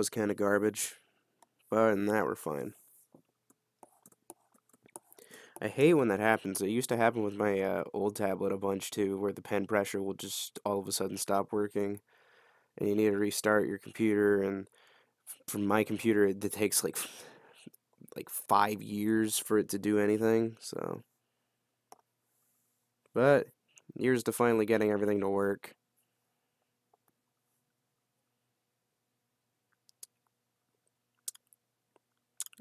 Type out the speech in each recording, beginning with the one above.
was kind of garbage. But other than that, we're fine. I hate when that happens. It used to happen with my old tablet a bunch too, where the pen pressure will just all of a sudden stop working, and you need to restart your computer. And from my computer, it takes like 5 years for it to do anything. So, but here's to finally getting everything to work.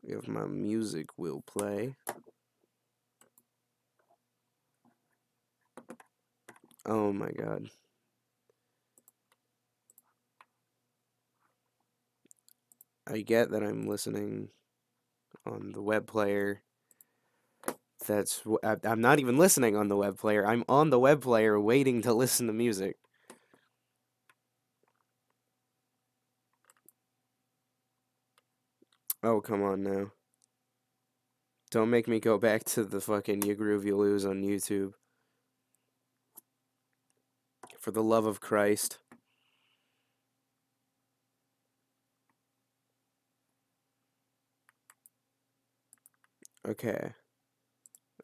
If my music will play. Oh my god. I get that I'm listening on the web player. I'm not even listening on the web player. I'm on the web player waiting to listen to music. Oh, come on now. Don't make me go back to the fucking You Groove You Lose on YouTube. For the love of Christ. Okay.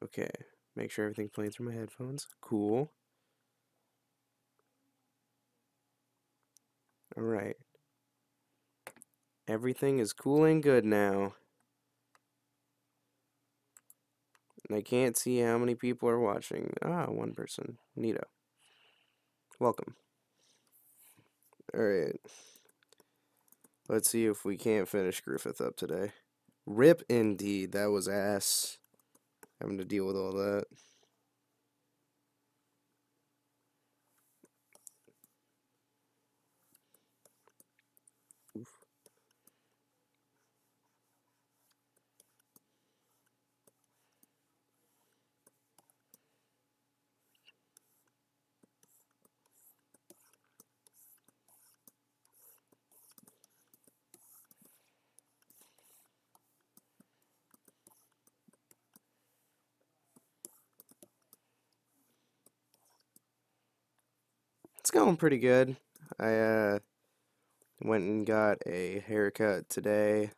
Okay. Make sure everything's playing through my headphones. Cool. Alright. Everything is cool and good now. And I can't see how many people are watching. Ah, one person. Neato. Welcome. Alright. Let's see if we can't finish Griffith up today. Rip indeed. That was ass. Having to deal with all that. Oof. It's going pretty good. I went and got a haircut today,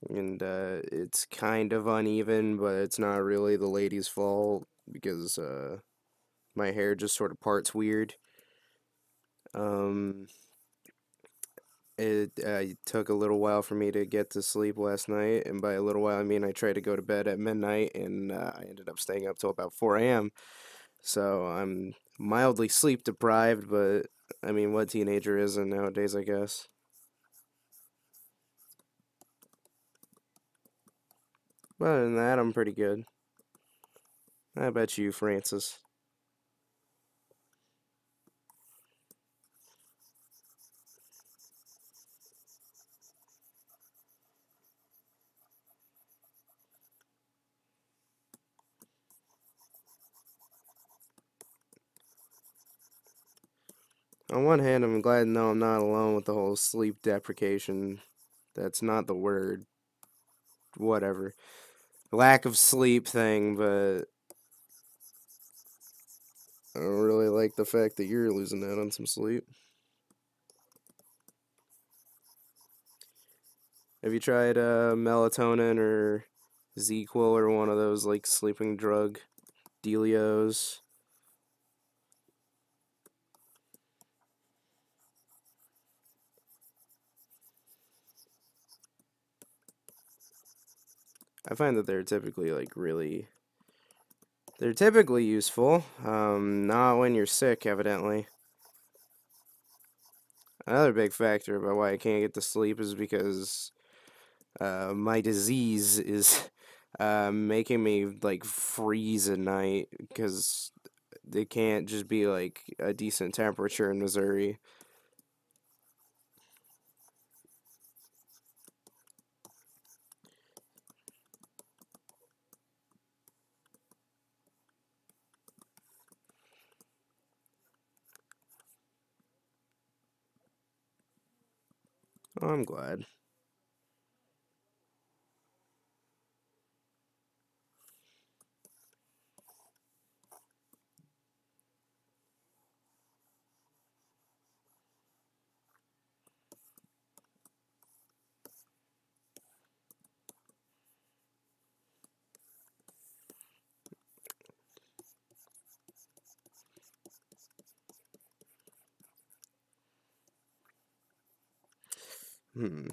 and it's kind of uneven, but it's not really the lady's fault because my hair just sort of parts weird. Um, it took a little while for me to get to sleep last night, and by a little while I mean I tried to go to bed at midnight, and I ended up staying up till about 4 a.m. So I'm mildly sleep deprived, but I mean, what teenager isn't nowadays, I guess. But other than that, I'm pretty good. How about you, Francis? On one hand, I'm glad to know I'm not alone with the whole sleep deprivation. That's not the word. Whatever. Lack of sleep thing, but I don't really like the fact that you're losing out on some sleep. Have you tried melatonin or ZQL or one of those like sleeping drug dealios? I find that they're typically useful. Not when you're sick, evidently. Another big factor about why I can't get to sleep is because my disease is making me like freeze at night because it can't just be like a decent temperature in Missouri. Oh, I'm glad. Hmm.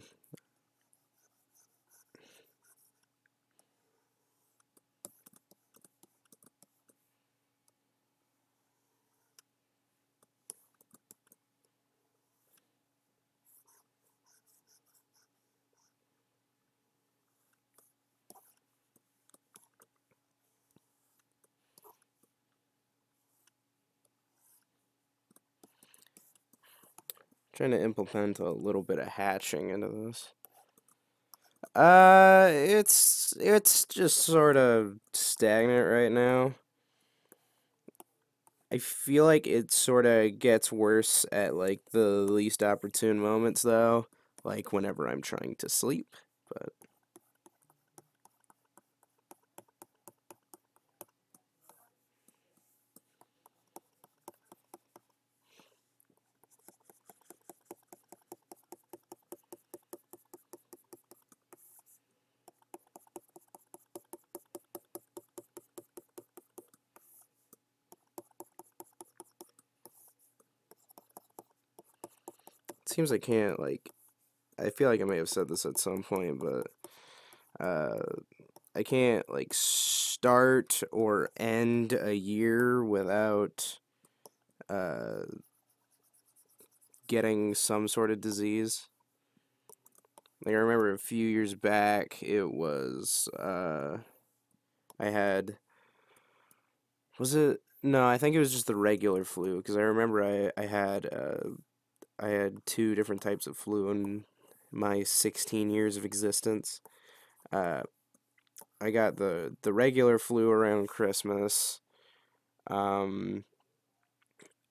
Trying to implement a little bit of hatching into this. It's just sort of stagnant right now. I feel like it sort of gets worse at like the least opportune moments though, like whenever I'm trying to sleep. But it seems I can't like I feel like I may have said this at some point, but uh I can't like start or end a year without uh getting some sort of disease. Like I remember a few years back, it was I had was it no, I think it was just the regular flu because I remember I had two different types of flu in my 16 years of existence. Uh, I got the regular flu around Christmas. Um,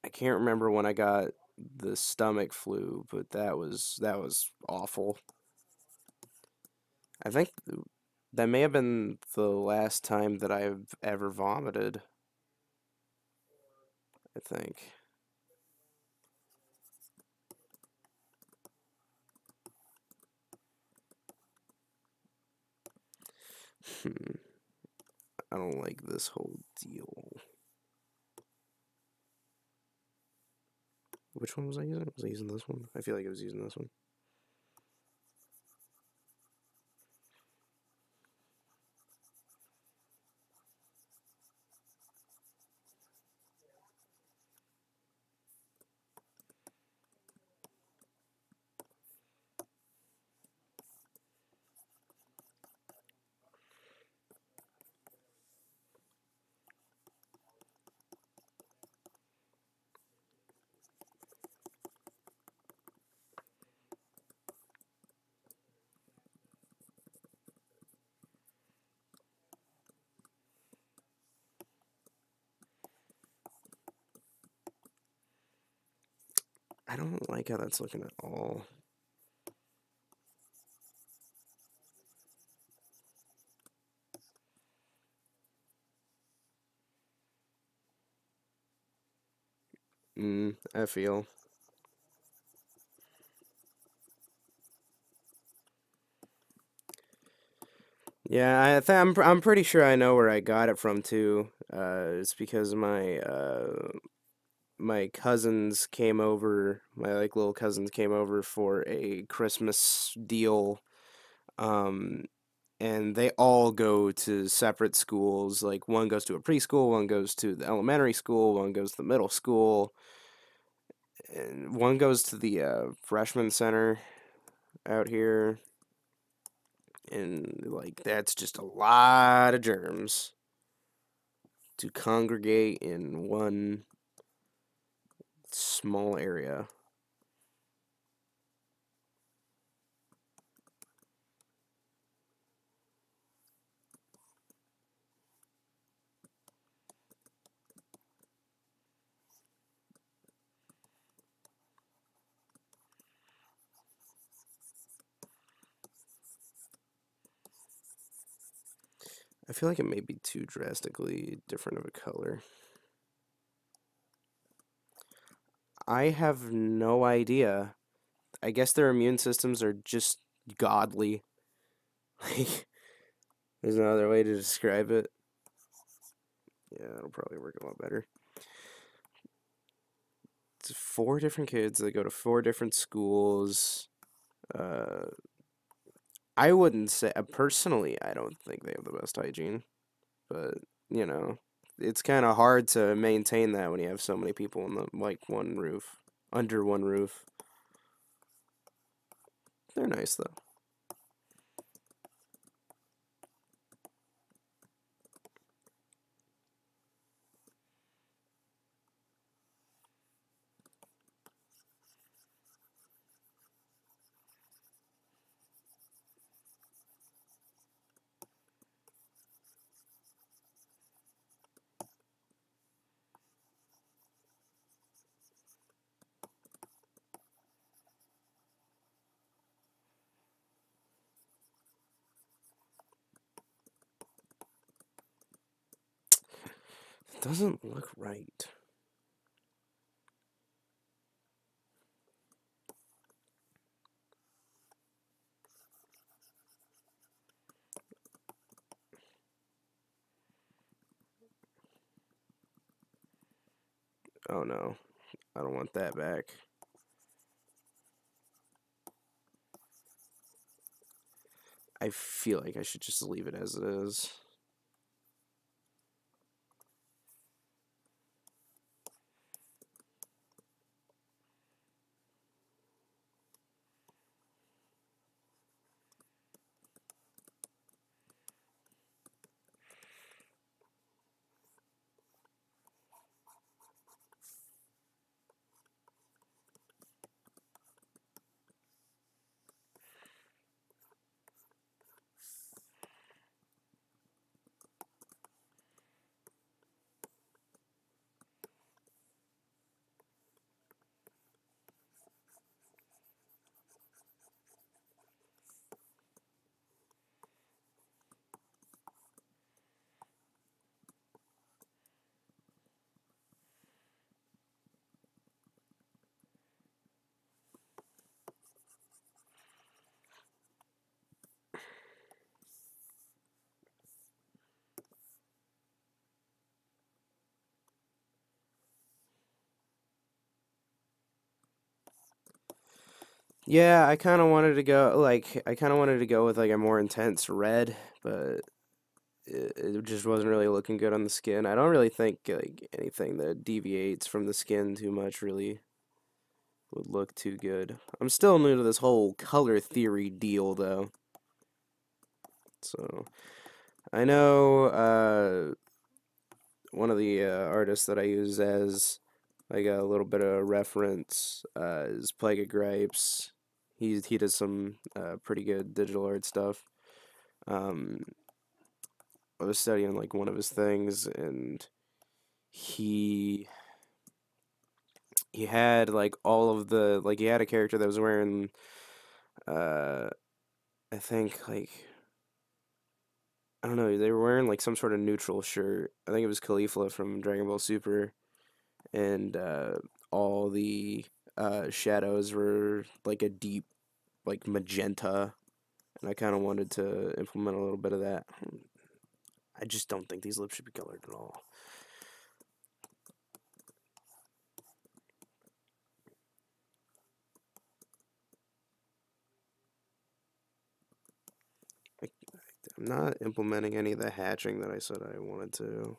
I can't remember when I got the stomach flu, but that was awful. I think that may have been the last time that I've ever vomited, I think. Hmm, I don't like this whole deal. Which one was I using? Was I using this one? I feel like I was using this one. I don't like how that's looking at all. I feel. Yeah, I'm pretty sure I know where I got it from too. It's because my cousins came over, my like little cousins came over for a Christmas deal. Um, and they all go to separate schools. Like one goes to a preschool, one goes to the elementary school, one goes to the middle school, and one goes to the freshman center out here. And like that's just a lot of germs to congregate in one small area. I feel like it may be too drastically different of a color. I have no idea. I guess their immune systems are just godly. Like, there's no other way to describe it. Yeah, it'll probably work a lot better. It's four different kids that go to four different schools. Uh, I wouldn't say personally. I don't think they have the best hygiene, but you know, it's kind of hard to maintain that when you have so many people in the one roof, under one roof. They're nice though. It doesn't look right. Oh no, I don't want that back. I feel like I should just leave it as it is. Yeah, I kind of wanted to go with like a more intense red, but it just wasn't really looking good on the skin. I don't really think like anything that deviates from the skin too much really would look too good. I'm still new to this whole color theory deal though. So, I know one of the artists that I use as like a little bit of reference is Plague of Gripes. He does some pretty good digital art stuff. Um, I was studying like one of his things, and he he had like all of the like he had a character that was wearing uh I think like I don't know, they were wearing like some sort of neutral shirt. I think it was Caulifla from Dragon Ball Super, and all the shadows were like a deep like magenta, and I kind of wanted to implement a little bit of that. I just don't think these lips should be colored at all. I, I'm not implementing any of the hatching that I said I wanted to.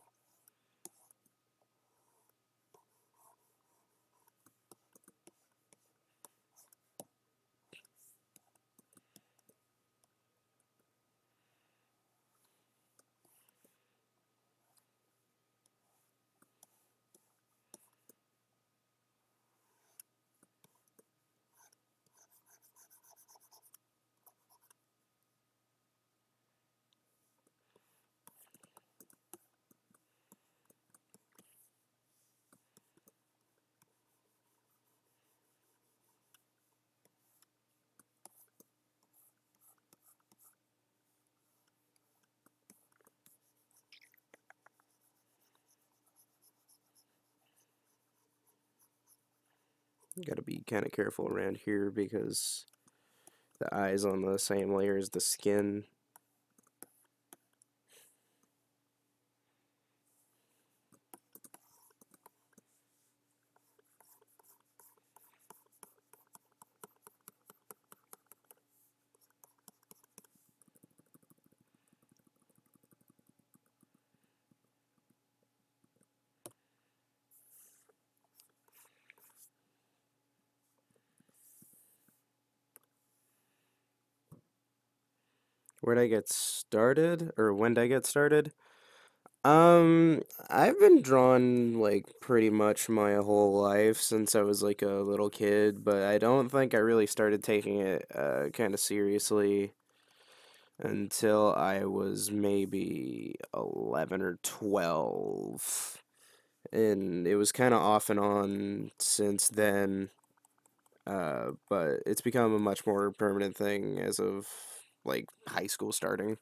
Got to be kind of careful around here because the eye's on the same layer as the skin. Where'd I get started, or when did I get started? Um, I've been drawn like pretty much my whole life since I was like a little kid, but I don't think I really started taking it kind of seriously until I was maybe 11 or 12. And it was kind of off and on since then, but it's become a much more permanent thing as of like high school starting.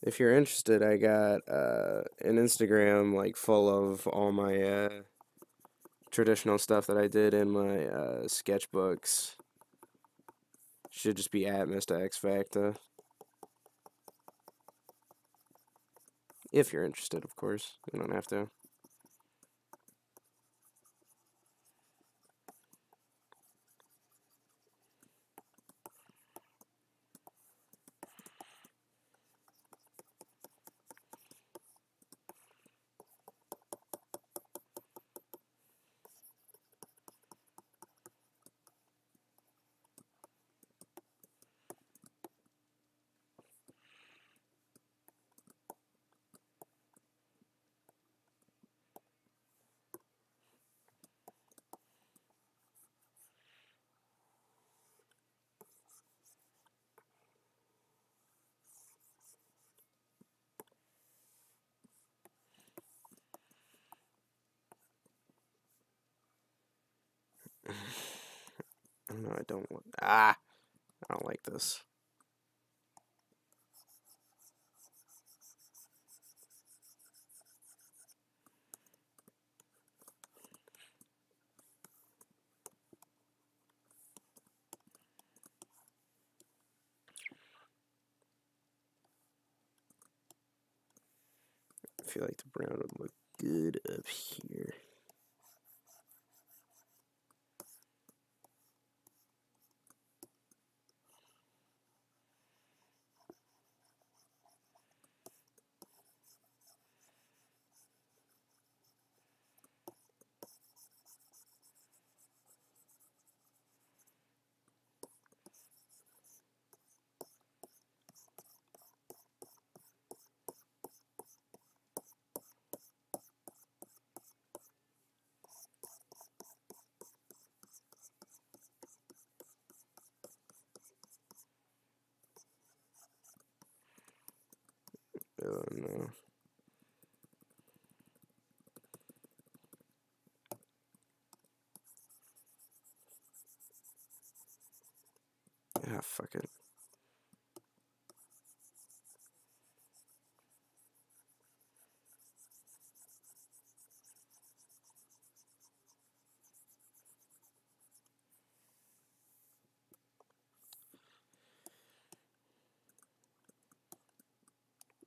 If you're interested, I got an Instagram like full of all my traditional stuff that I did in my sketchbooks. Should just be at Mr. X Factor. If you're interested, of course. You don't have to. No, I don't want. Ah! I don't like this. I feel like the brown would look good up here. Oh no. Ah, fuck it.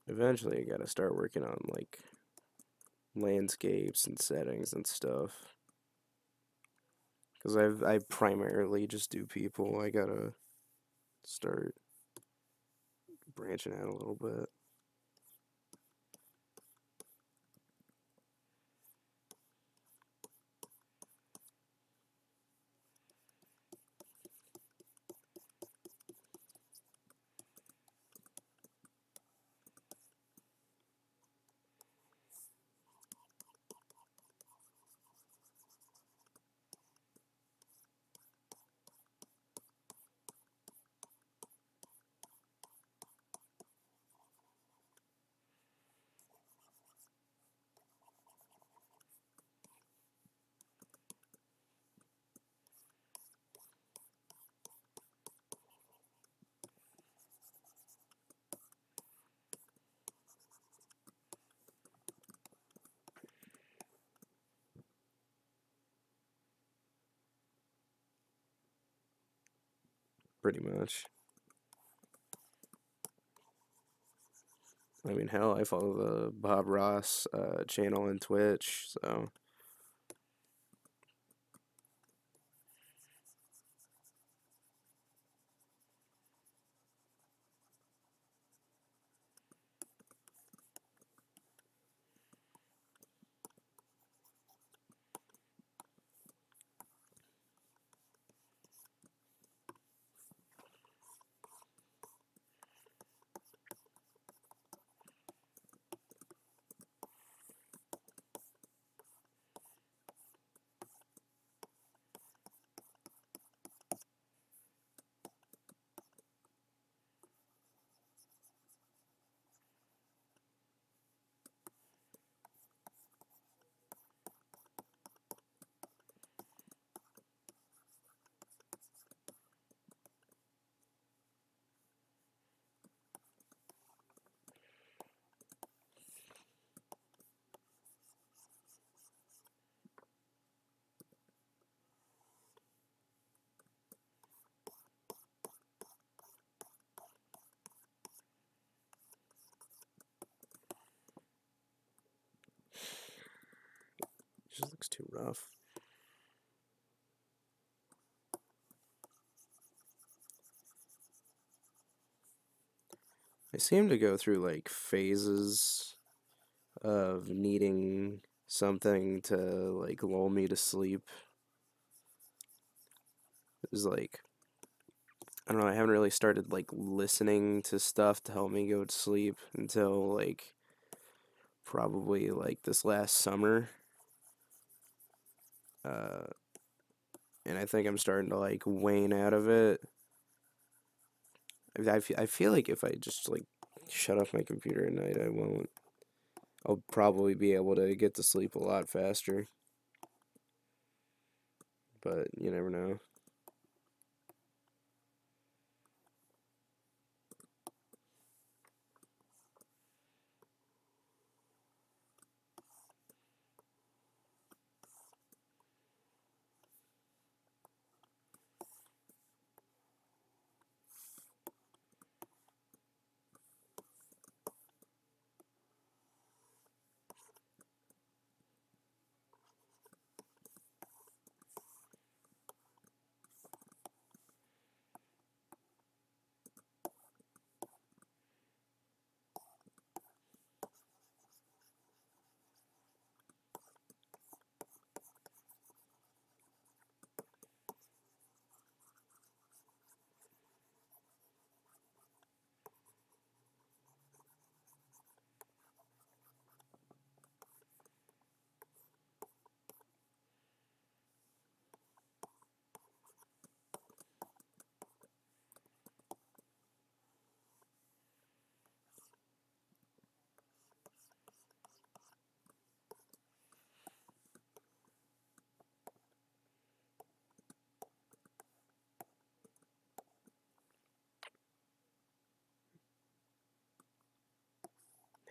Eventually, I gotta start working on like landscapes and settings and stuff. Because I primarily just do people. I gotta start branching out a little bit. pretty much. I mean, hell, I follow the Bob Ross channel on Twitch, so it just looks too rough. I seem to go through like phases of needing something to like lull me to sleep. It's like, I don't know, I haven't really started like listening to stuff to help me go to sleep until like probably like this last summer. Uh, and I think I'm starting to like wane out of it. I feel like if I just like shut off my computer at night, I'll probably be able to get to sleep a lot faster. But you never know.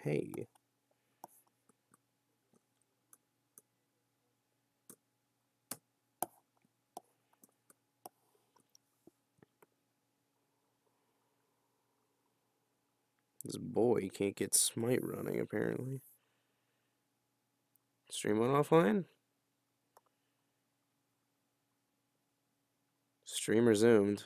Hey, this boy can't get Smite running apparently. Stream on offline? Stream resumed.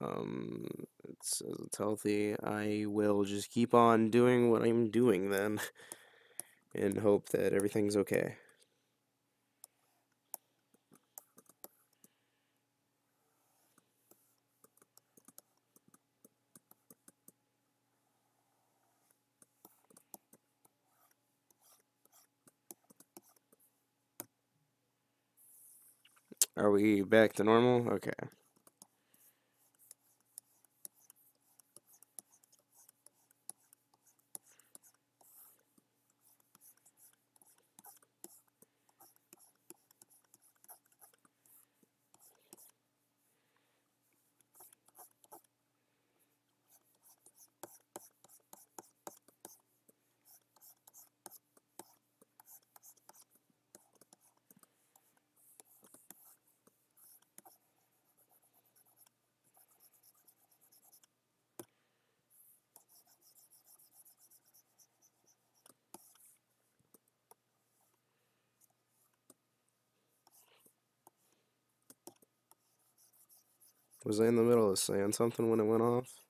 It says it's healthy. I will just keep on doing what I'm doing then and hope that everything's okay. Are we back to normal? Okay. Was I in the middle of saying something when it went off?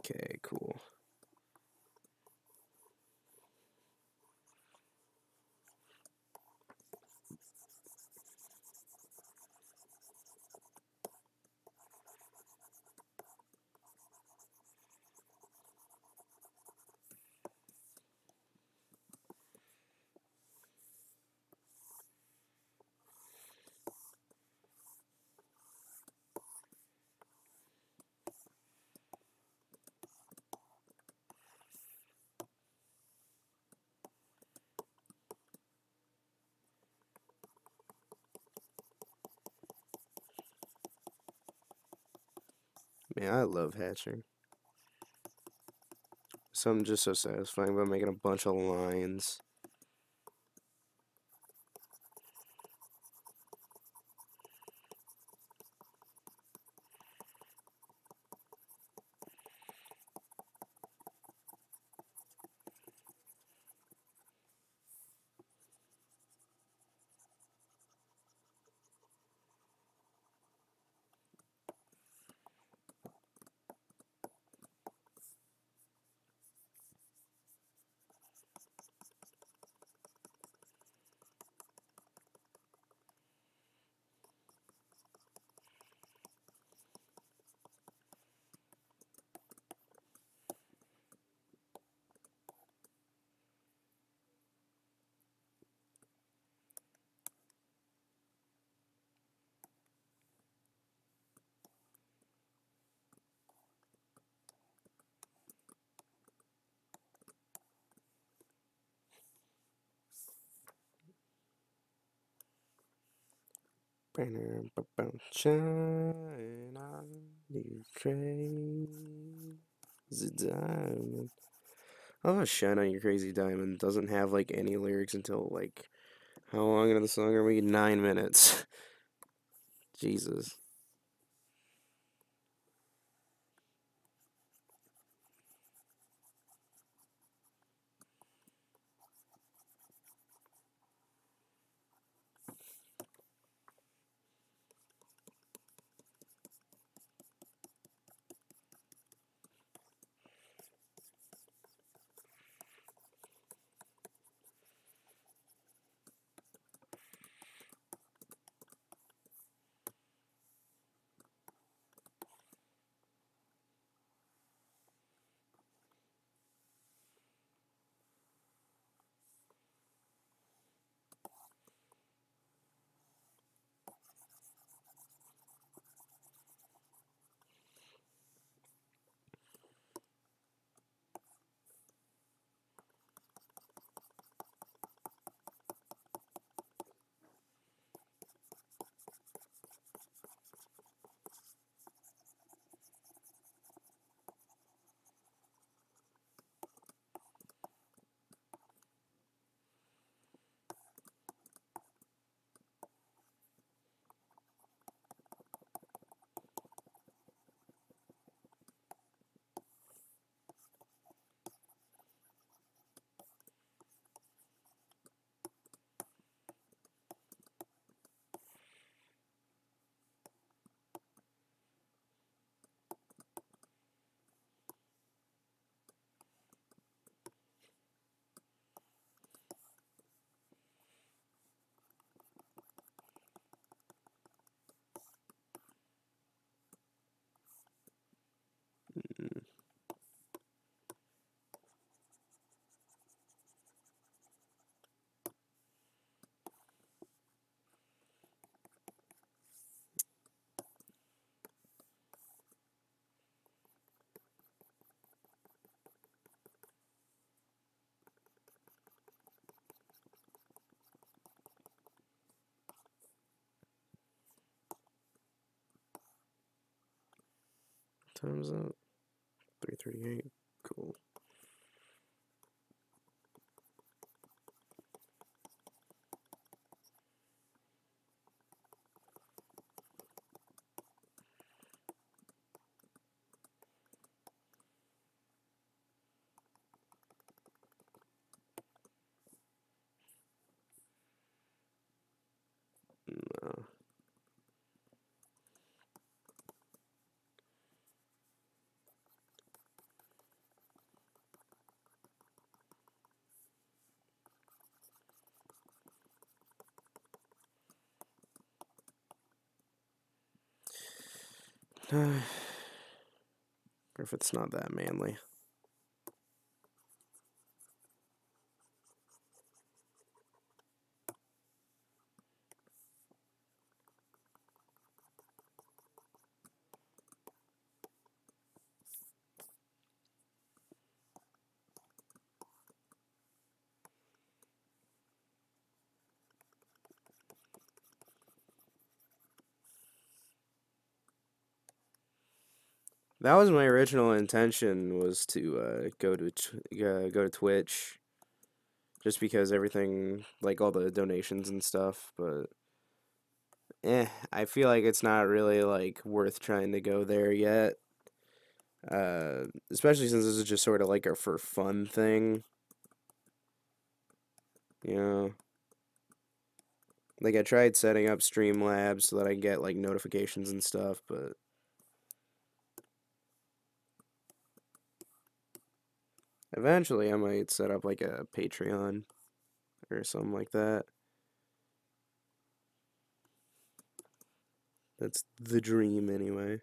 Okay, cool. Man, I love hatching. Something just so satisfying about making a bunch of lines. Shine on you crazy diamond. Oh, Shine on Your Crazy Diamond doesn't have like any lyrics until like how long into the song are we? 9 minutes. Jesus. Time's up. 338. Cool. No. Griffith's not that manly. That was my original intention, was to go to Twitch, just because everything, like all the donations and stuff. But I feel like it's not really like worth trying to go there yet. Especially since this is just sort of like a for fun thing, you know. Like I tried setting up Streamlabs so that I get like notifications and stuff, but eventually I might set up like a Patreon or something like that. That's the dream anyway.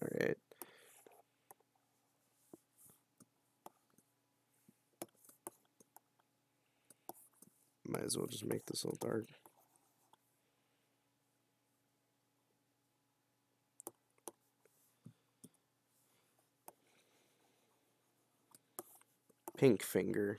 All right. Might as well just make this all dark. Pink finger.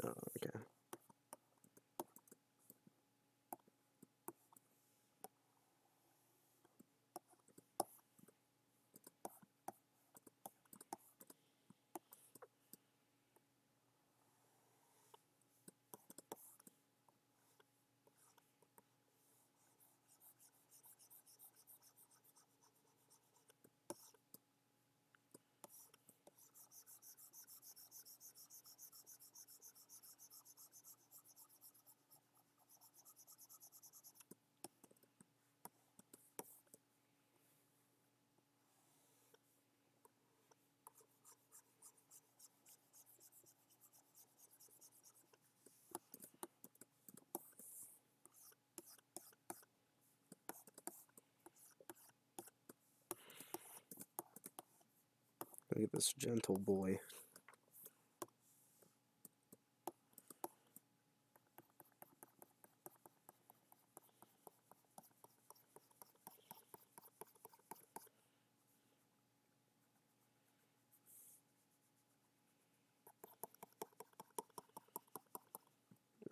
Oh, okay. Look at this gentle boy.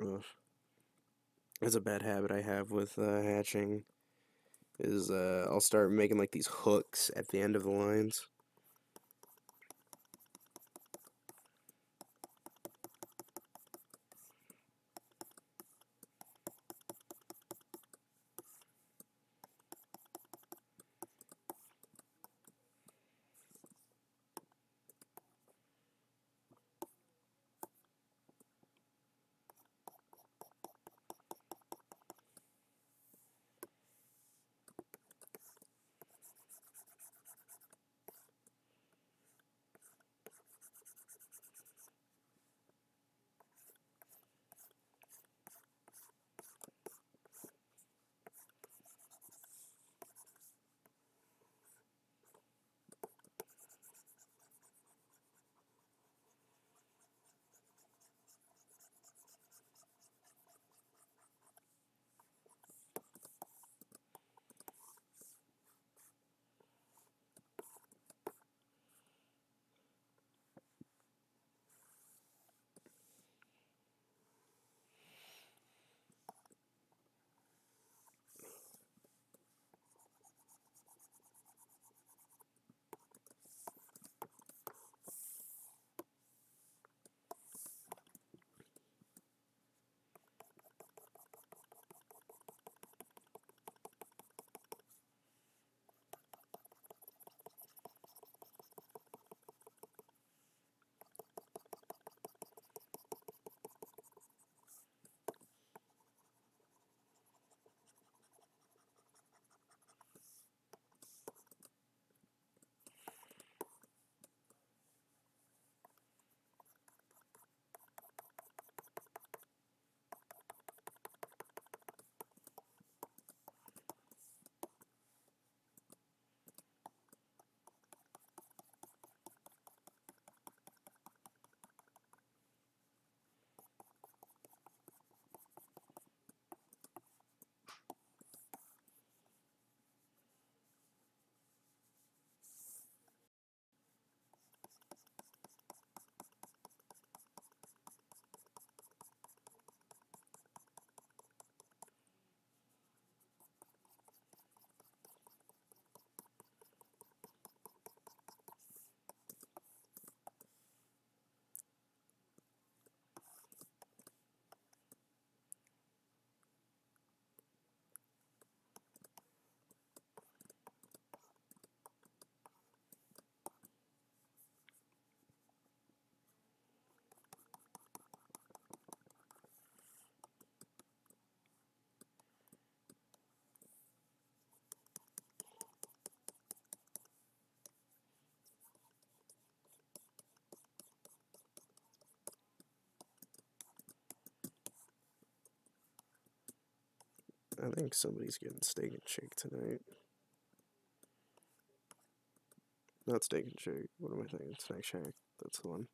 Ugh. That's a bad habit I have with hatching. Is I'll start making like these hooks at the end of the lines. I think somebody's getting steak and shake tonight. Not steak and shake. What am I thinking? Snack Shack. That's the one.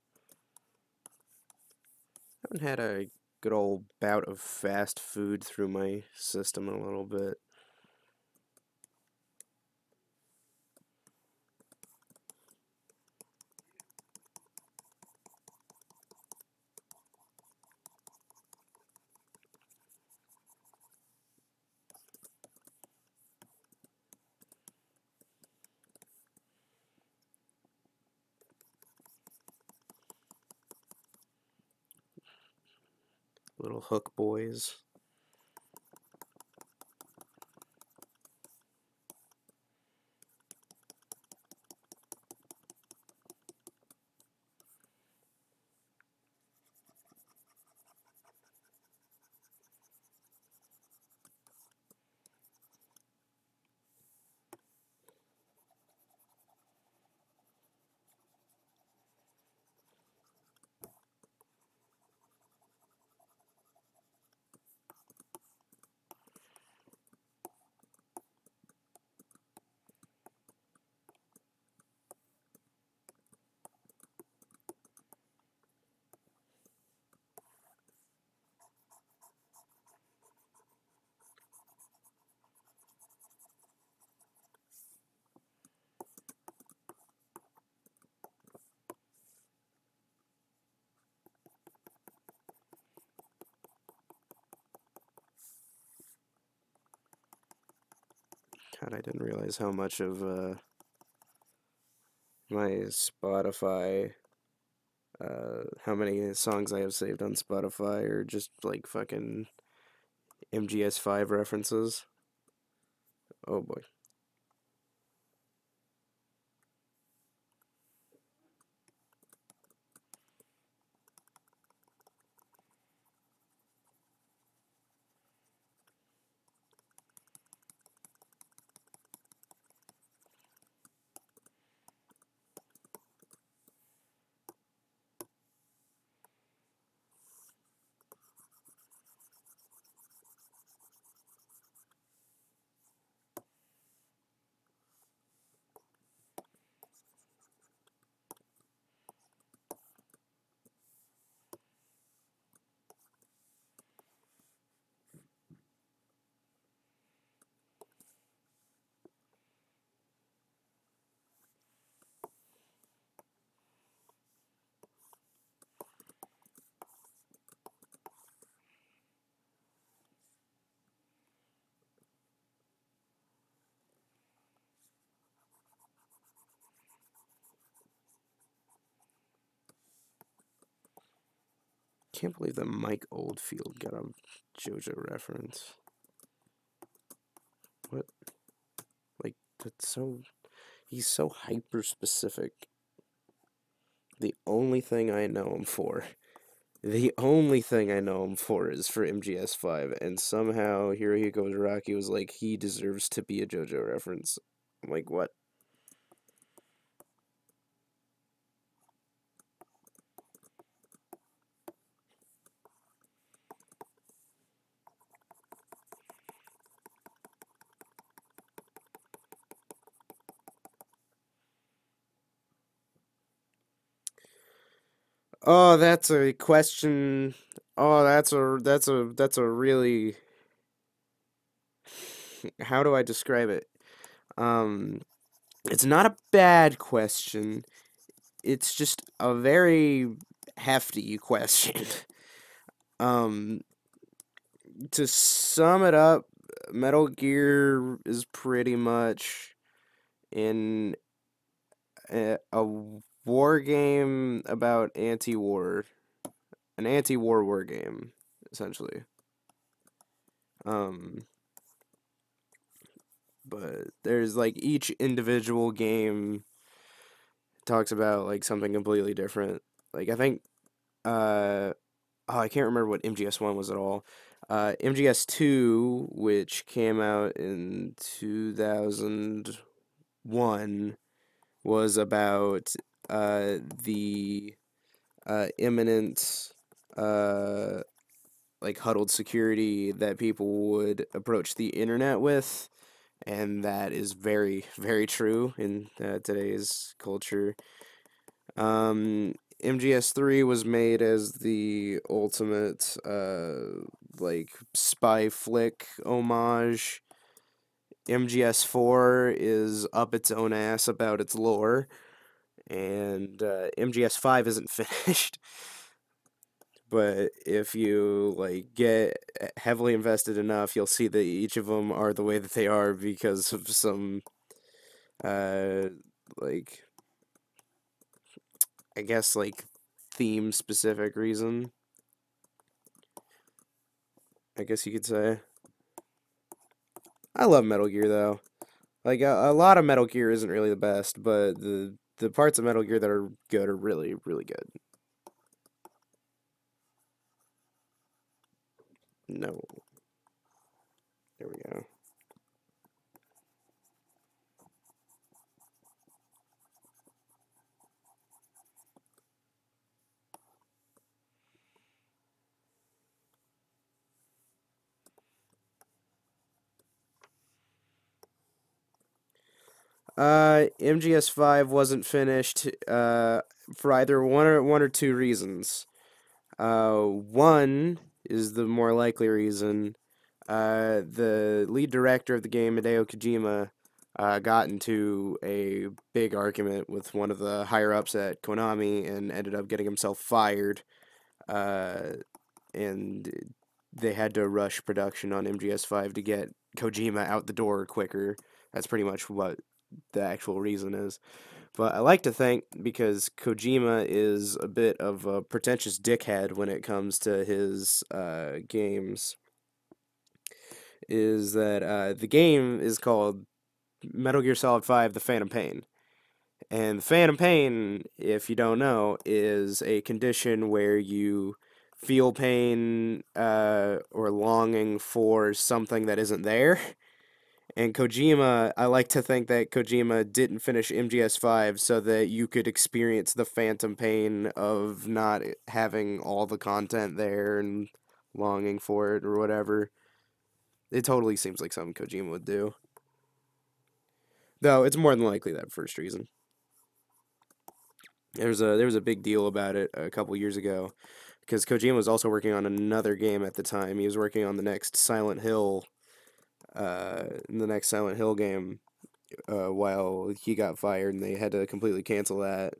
I haven't had a good old bout of fast food through my system in a little bit. Little hook boys. God, I didn't realize how much of my Spotify, how many songs I have saved on Spotify are just like fucking MGS5 references. Oh boy. Can't believe that Mike Oldfield got a JoJo reference. What? Like, that's so. He's so hyper specific. The only thing I know him for. The only thing I know him for is for MGS5, and somehow Hirohiko Araki was like, he deserves to be a JoJo reference. I'm like, what? Oh, that's a question. Oh, that's a really. How do I describe it? Um, it's not a bad question. It's just a very hefty question. Um, to sum it up, Metal Gear is pretty much in a war game about anti-war, an anti-war war game, essentially. Um, but there's like each individual game talks about like something completely different. Like I think, oh, I can't remember what MGS1 was at all. MGS2, which came out in 2001, was about the imminent uh, like huddled security that people would approach the internet with, and that is very, very true in today's culture. MGS3 was made as the ultimate like spy flick homage. MGS4 is up its own ass about its lore, and MGS5 isn't finished. But if you like get heavily invested enough, you'll see that each of them are the way that they are because of some uh like I guess like theme specific reason. I guess you could say. I love Metal Gear though. Like a lot of Metal Gear isn't really the best, but the parts of Metal Gear that are good are really really good. No, there we go. MGS5 wasn't finished for either one or two reasons. One is the more likely reason. The lead director of the game, Hideo Kojima, got into a big argument with one of the higher ups at Konami and ended up getting himself fired. Uh, and they had to rush production on MGS5 to get Kojima out the door quicker. That's pretty much what the actual reason is. But I like to think because Kojima is a bit of a pretentious dickhead when it comes to his games, is that the game is called Metal Gear Solid 5 The Phantom Pain. And the Phantom Pain, if you don't know, is a condition where you feel pain or longing for something that isn't there. And Kojima, I like to think that Kojima didn't finish MGS5 so that you could experience the phantom pain of not having all the content there and longing for it or whatever. It totally seems like something Kojima would do. Though it's more than likely that first reason. There was a big deal about it a couple years ago because Kojima was also working on another game at the time. He was working on the next Silent Hill game, while he got fired, and they had to completely cancel that.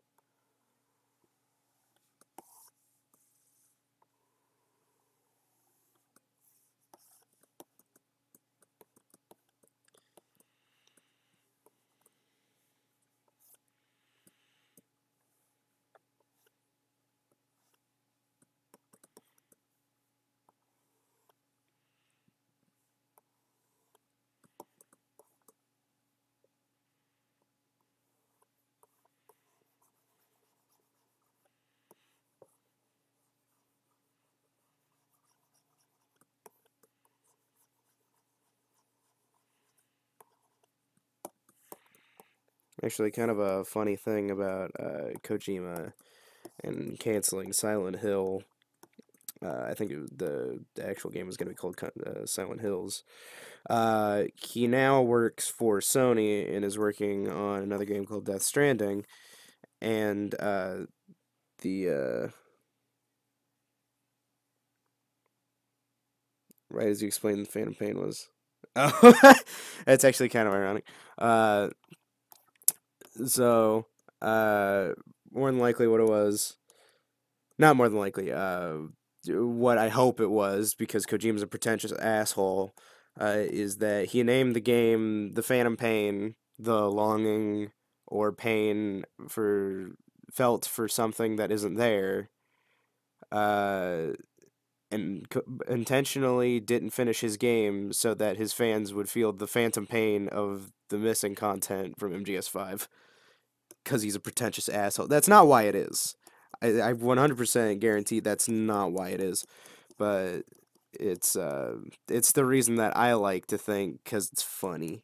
Actually, kind of a funny thing about Kojima and canceling Silent Hill. I think the actual game was going to be called Silent Hills. He now works for Sony and is working on another game called Death Stranding. And the right as you explained, the Phantom Pain was. Oh, that's actually kind of ironic. Uh, so more than likely, what it was, not more than likely, what I hope it was, because Kojima's a pretentious asshole, is that he named the game The Phantom Pain, the longing or pain for felt for something that isn't there, uh, and intentionally didn't finish his game so that his fans would feel the phantom pain of the missing content from MGS5 because he's a pretentious asshole. That's not why it is. I 100% guarantee that's not why it is, but it's the reason that I like to think because it's funny.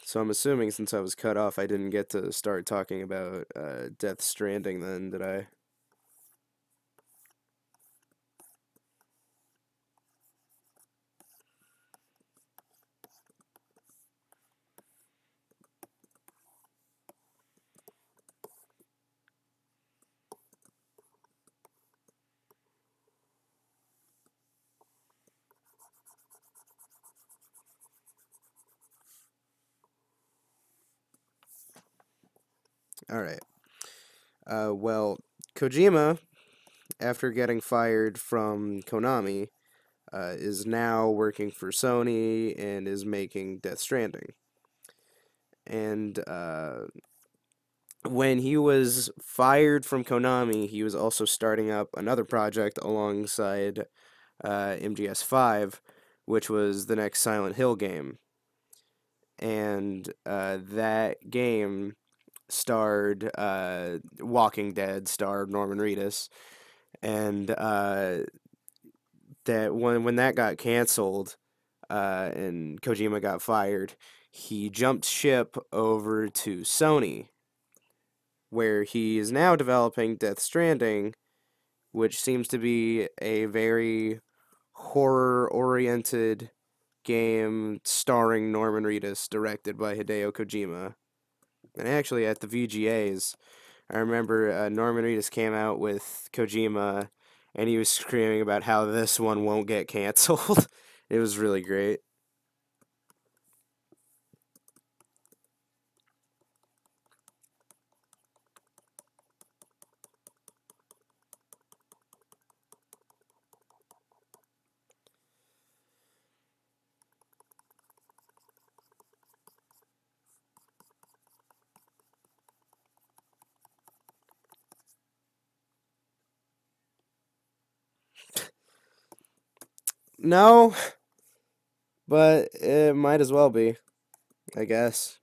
So I'm assuming since I was cut off, I didn't get to start talking about Death Stranding then, did I? All right. Well, Kojima, after getting fired from Konami, is now working for Sony and is making Death Stranding. And when he was fired from Konami, he was also starting up another project alongside MGS5, which was the next Silent Hill game. And that game starred Walking Dead star Norman Reedus, and that when that got canceled, and Kojima got fired, he jumped ship over to Sony, where he is now developing Death Stranding, which seems to be a very horror-oriented game starring Norman Reedus, directed by Hideo Kojima. And actually, at the VGAs, I remember Norman Reedus came out with Kojima, and he was screaming about how this one won't get canceled. It was really great. No, but it might as well be, I guess.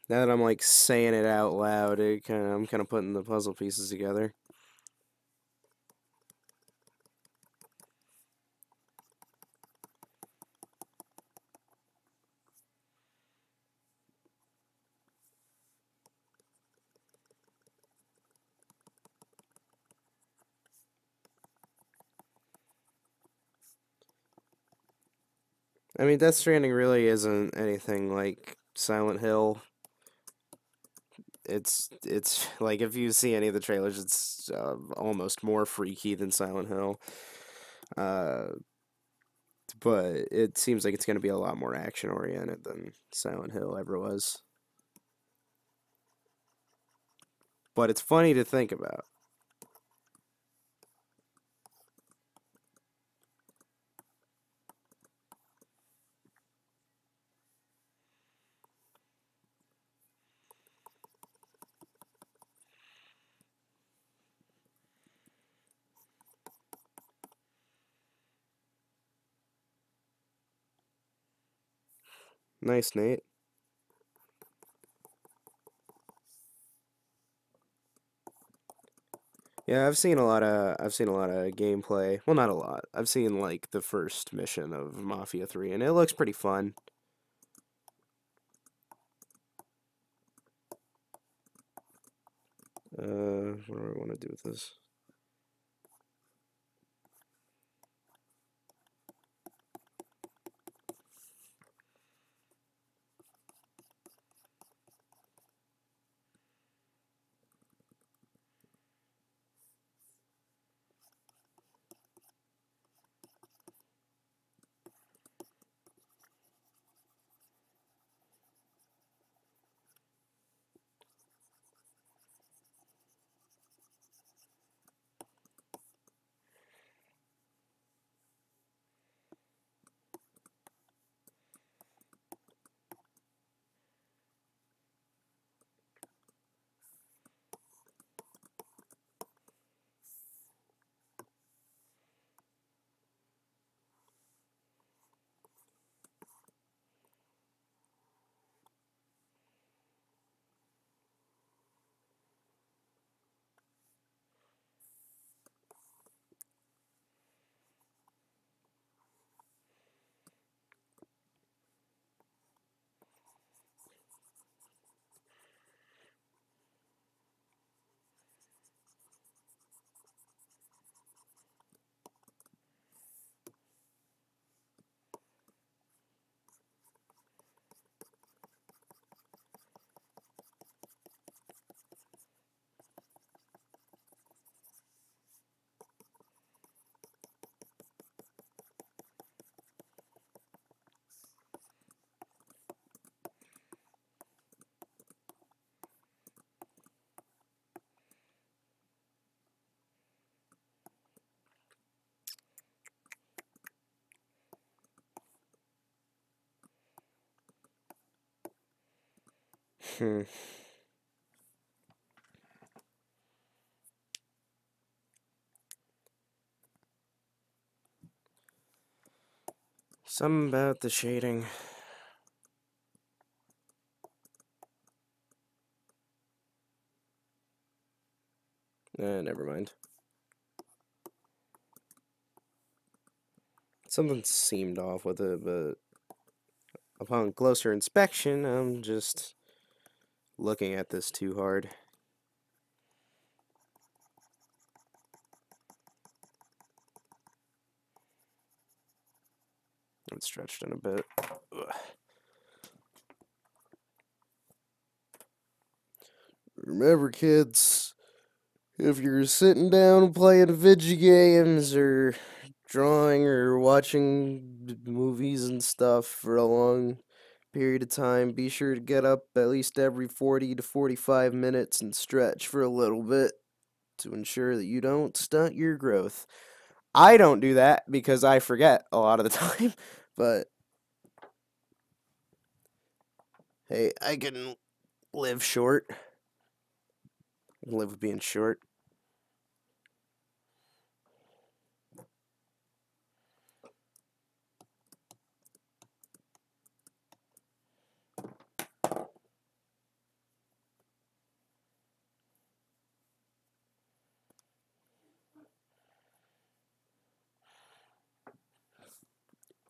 Now that I'm like saying it out loud, I'm kind of putting the puzzle pieces together. I mean, Death Stranding really isn't anything like Silent Hill. It's like if you see any of the trailers, it's almost more freaky than Silent Hill. Uh, but it seems like it's going to be a lot more action oriented than Silent Hill ever was. But it's funny to think about. Nice, Nate. Yeah, I've seen a lot of gameplay. Well, not a lot. I've seen like the first mission of Mafia 3 and it looks pretty fun. What do I want to do with this? Hmm. Something about the shading. Never mind. Something seemed off with it, but upon closer inspection, I'm just looking at this too hard. It's stretched in a bit. Ugh. Remember, kids, if you're sitting down playing video games or drawing or watching movies and stuff for a long period of time, be sure to get up at least every 40 to 45 minutes and stretch for a little bit to ensure that you don't stunt your growth. I don't do that because I forget a lot of the time, but hey, I can live short. I can live with being short.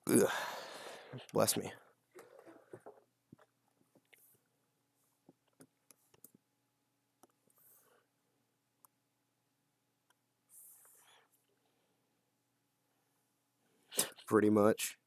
Ugh. Bless me. Pretty much.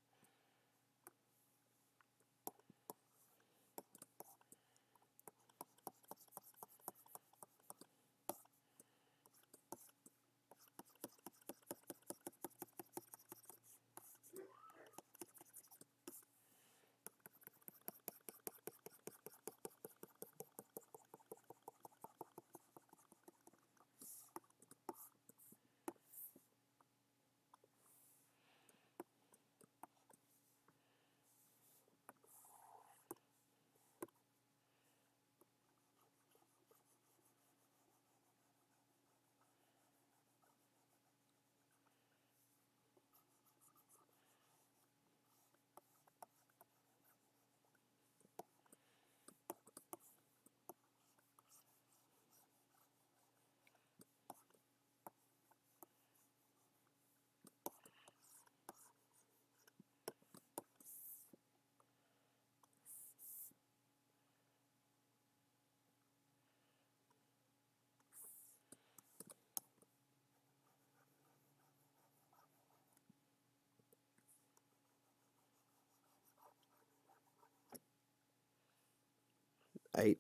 I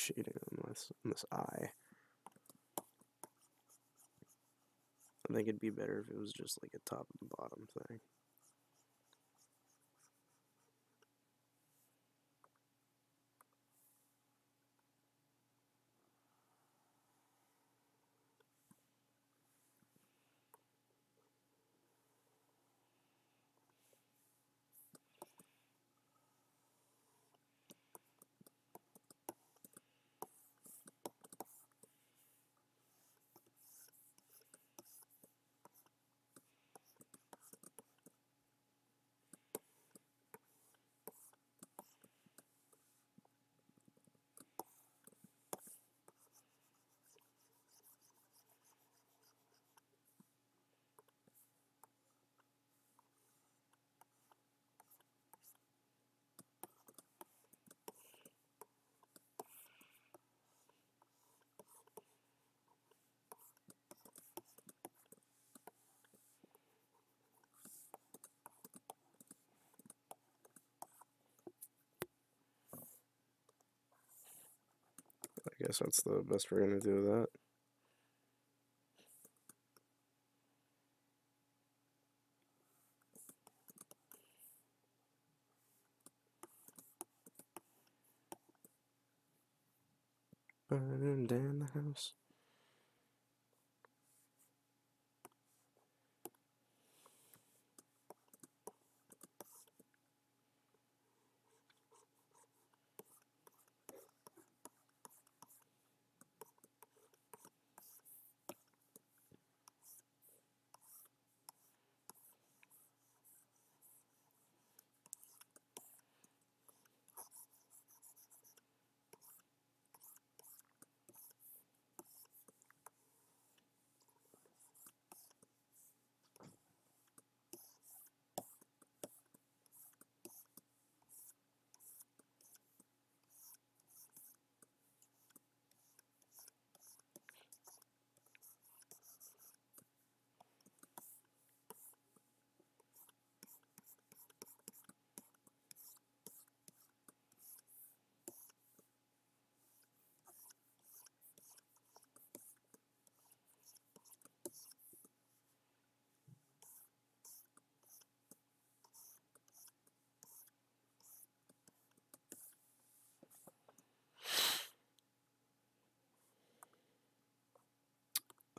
shading on this eye. I think it'd be better if it was just like a top and bottom thing. I guess that's the best we're gonna do with that. Burning down the house.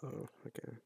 Oh, okay.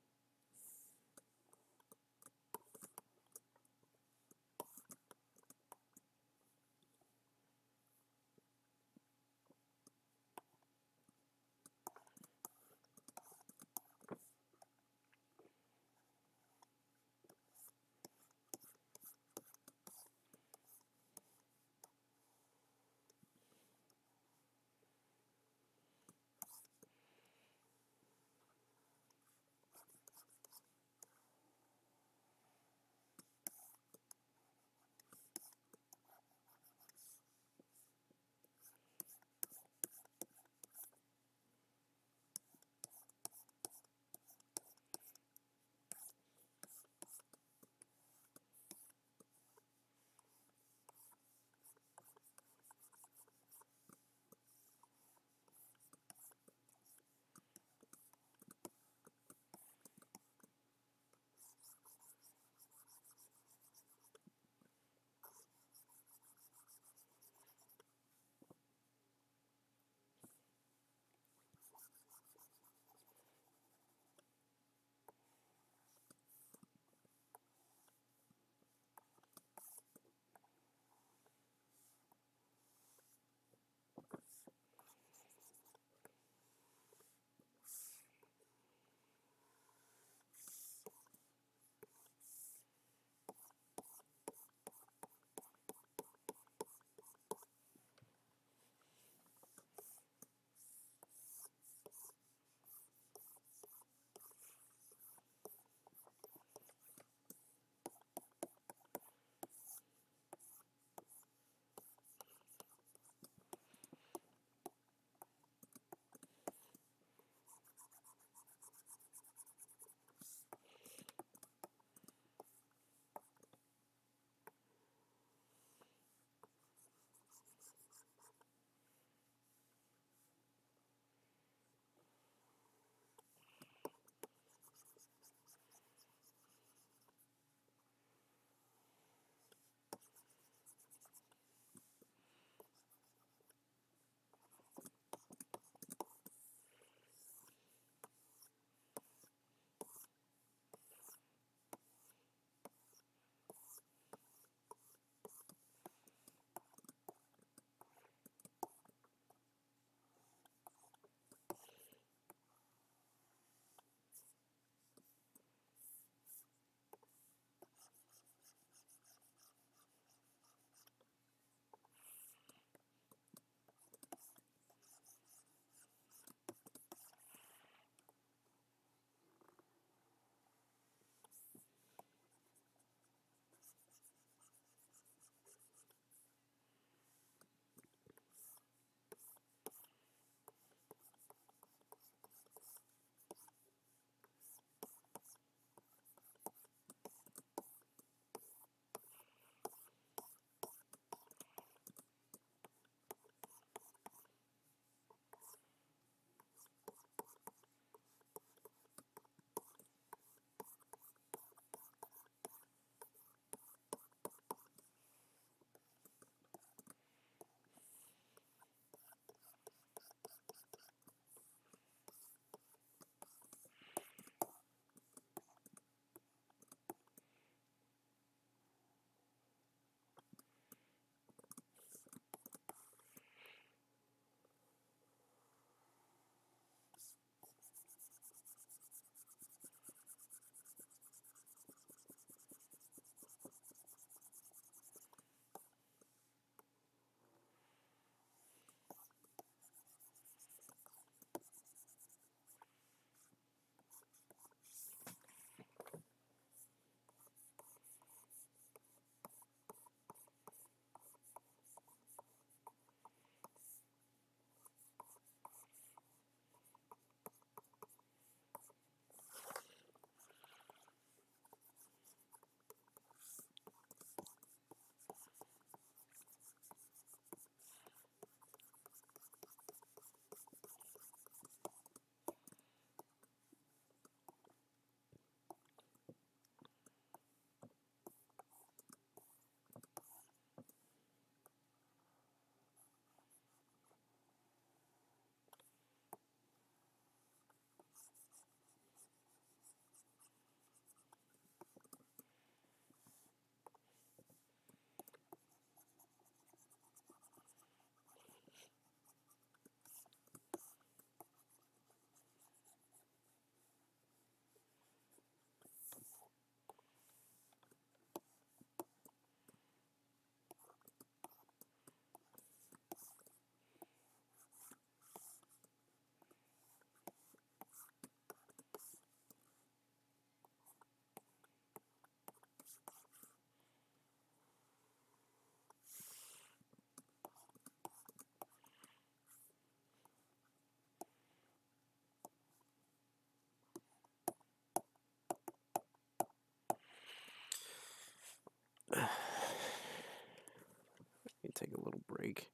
little break.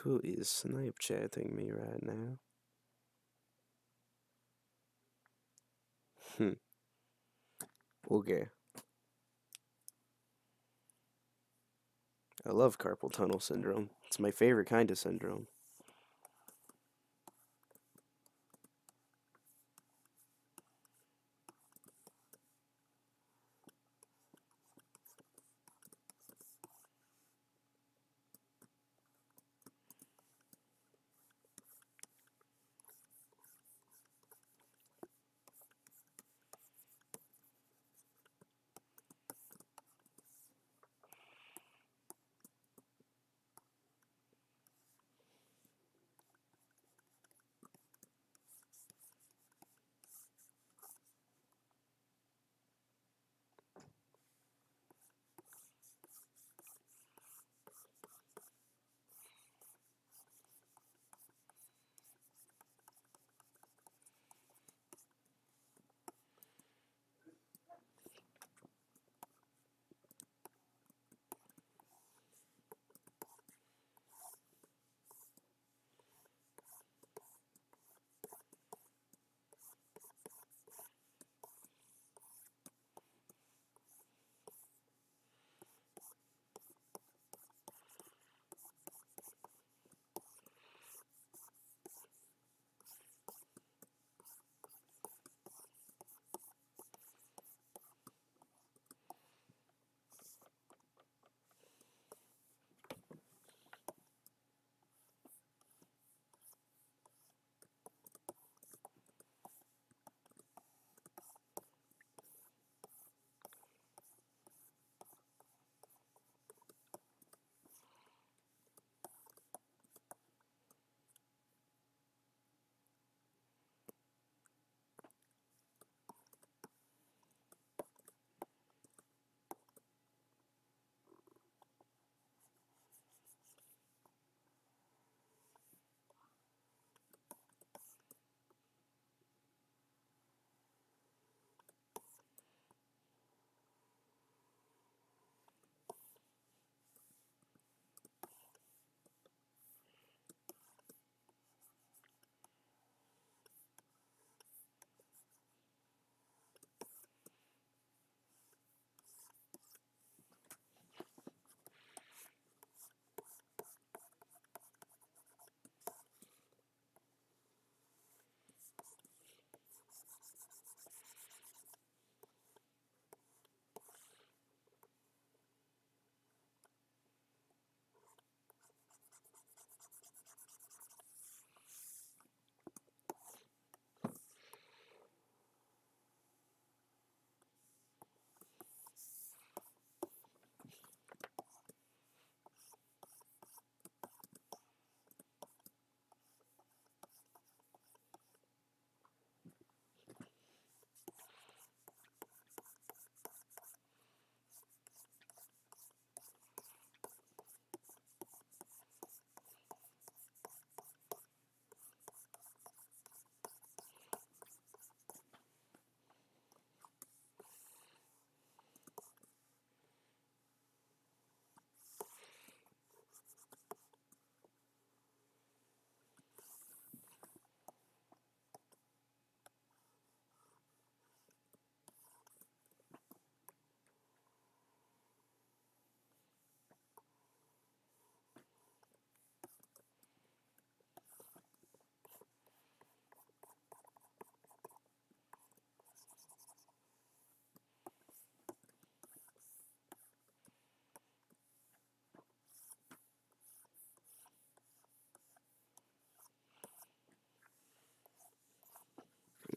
Who is Snapchatting me right now? Okay. I love carpal tunnel syndrome. It's my favorite kind of syndrome.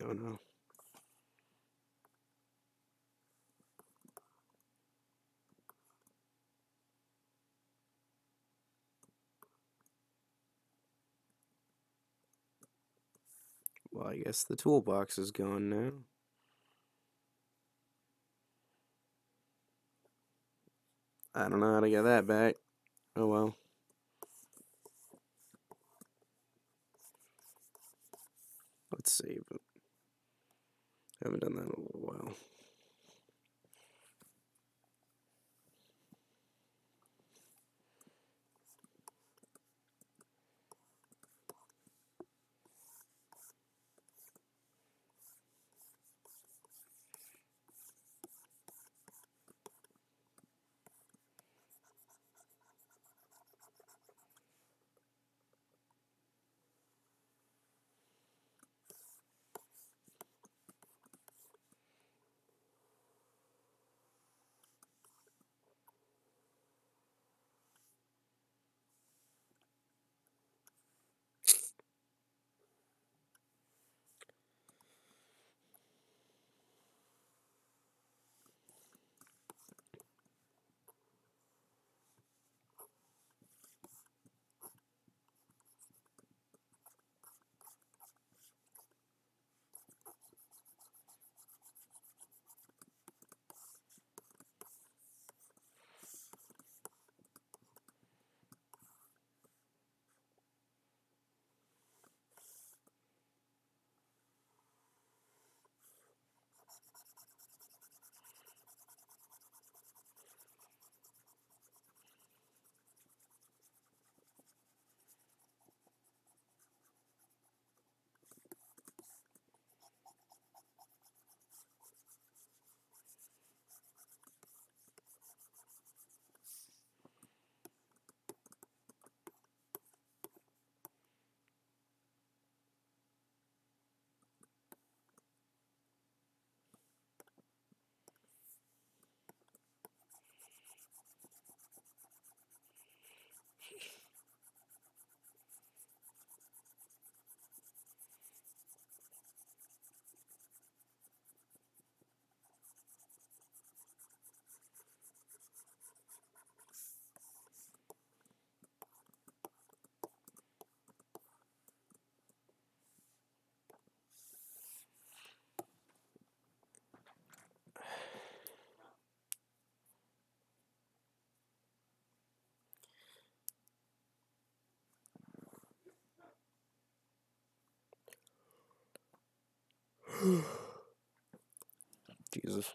Oh no. Well, I guess the toolbox is gone now. I don't know how to get that back. Oh well. Let's save it. I haven't done that in a little while. Jesus.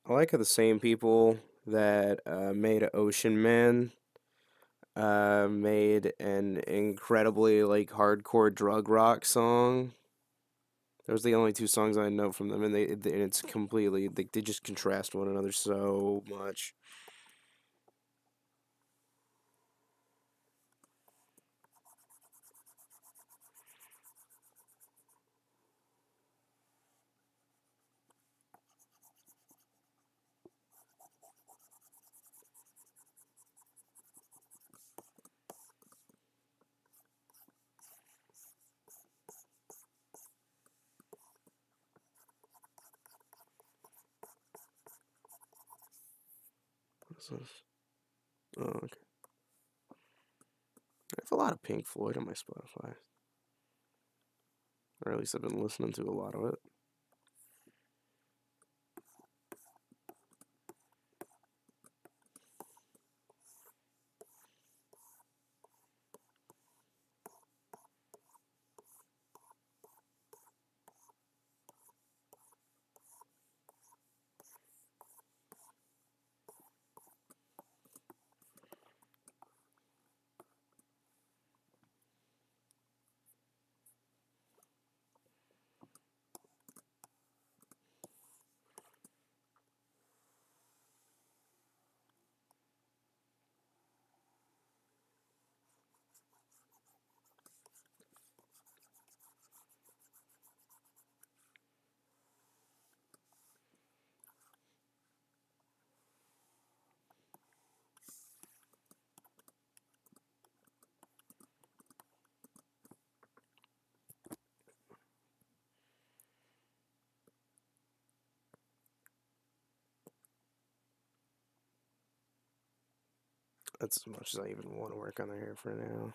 I like how the same people that made Ocean Man made an incredibly like hardcore drug rock song. Those are the only two songs I know from them, and it's completely they just contrast one another so much. What's this? Oh, okay. I have a lot of Pink Floyd on my Spotify, or at least I've been listening to a lot of it. That's as much as I even want to work on the hair for now.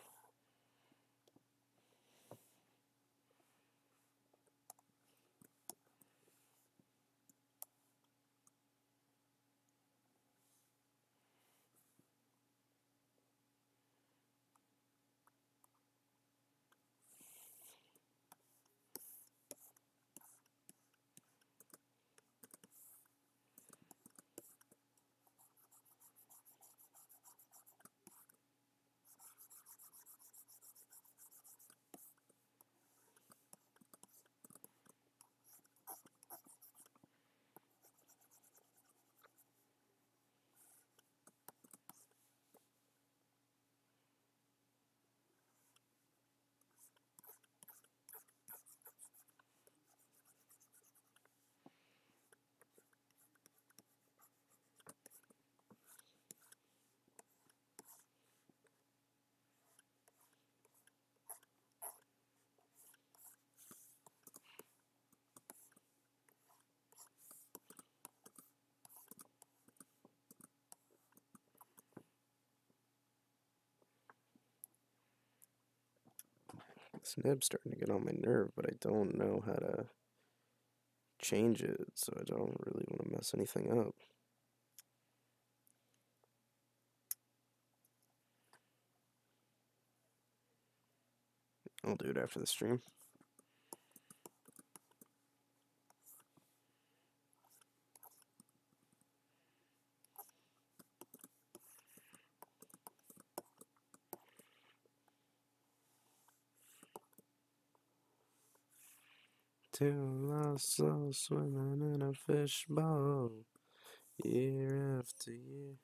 This nib's starting to get on my nerve, but I don't know how to change it, so I don't really want to mess anything up. I'll do it after the stream. Two lost souls swimming in a fishbowl. Year after year.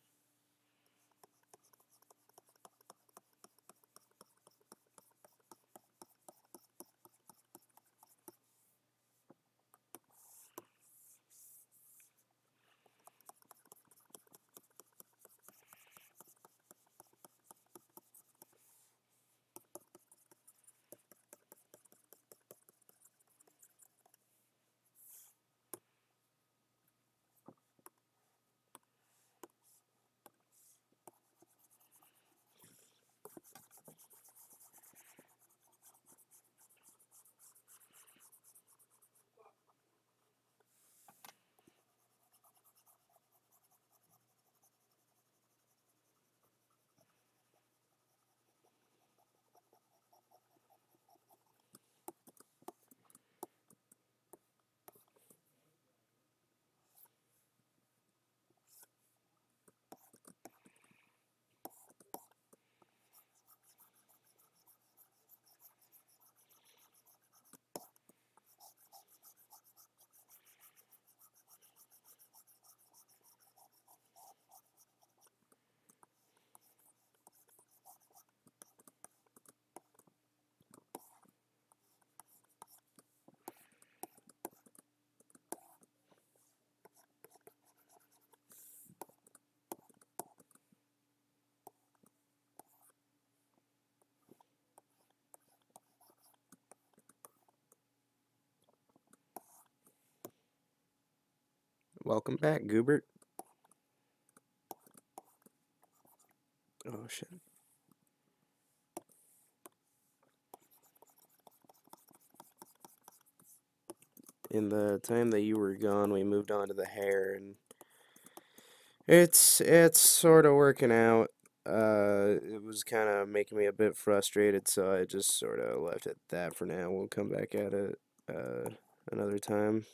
Welcome back, Goobert. Oh shit. In the time that you were gone, we moved on to the hair, and it's sort of working out. It was kind of making me a bit frustrated, so I just sort of left it at that for now. We'll come back at it another time.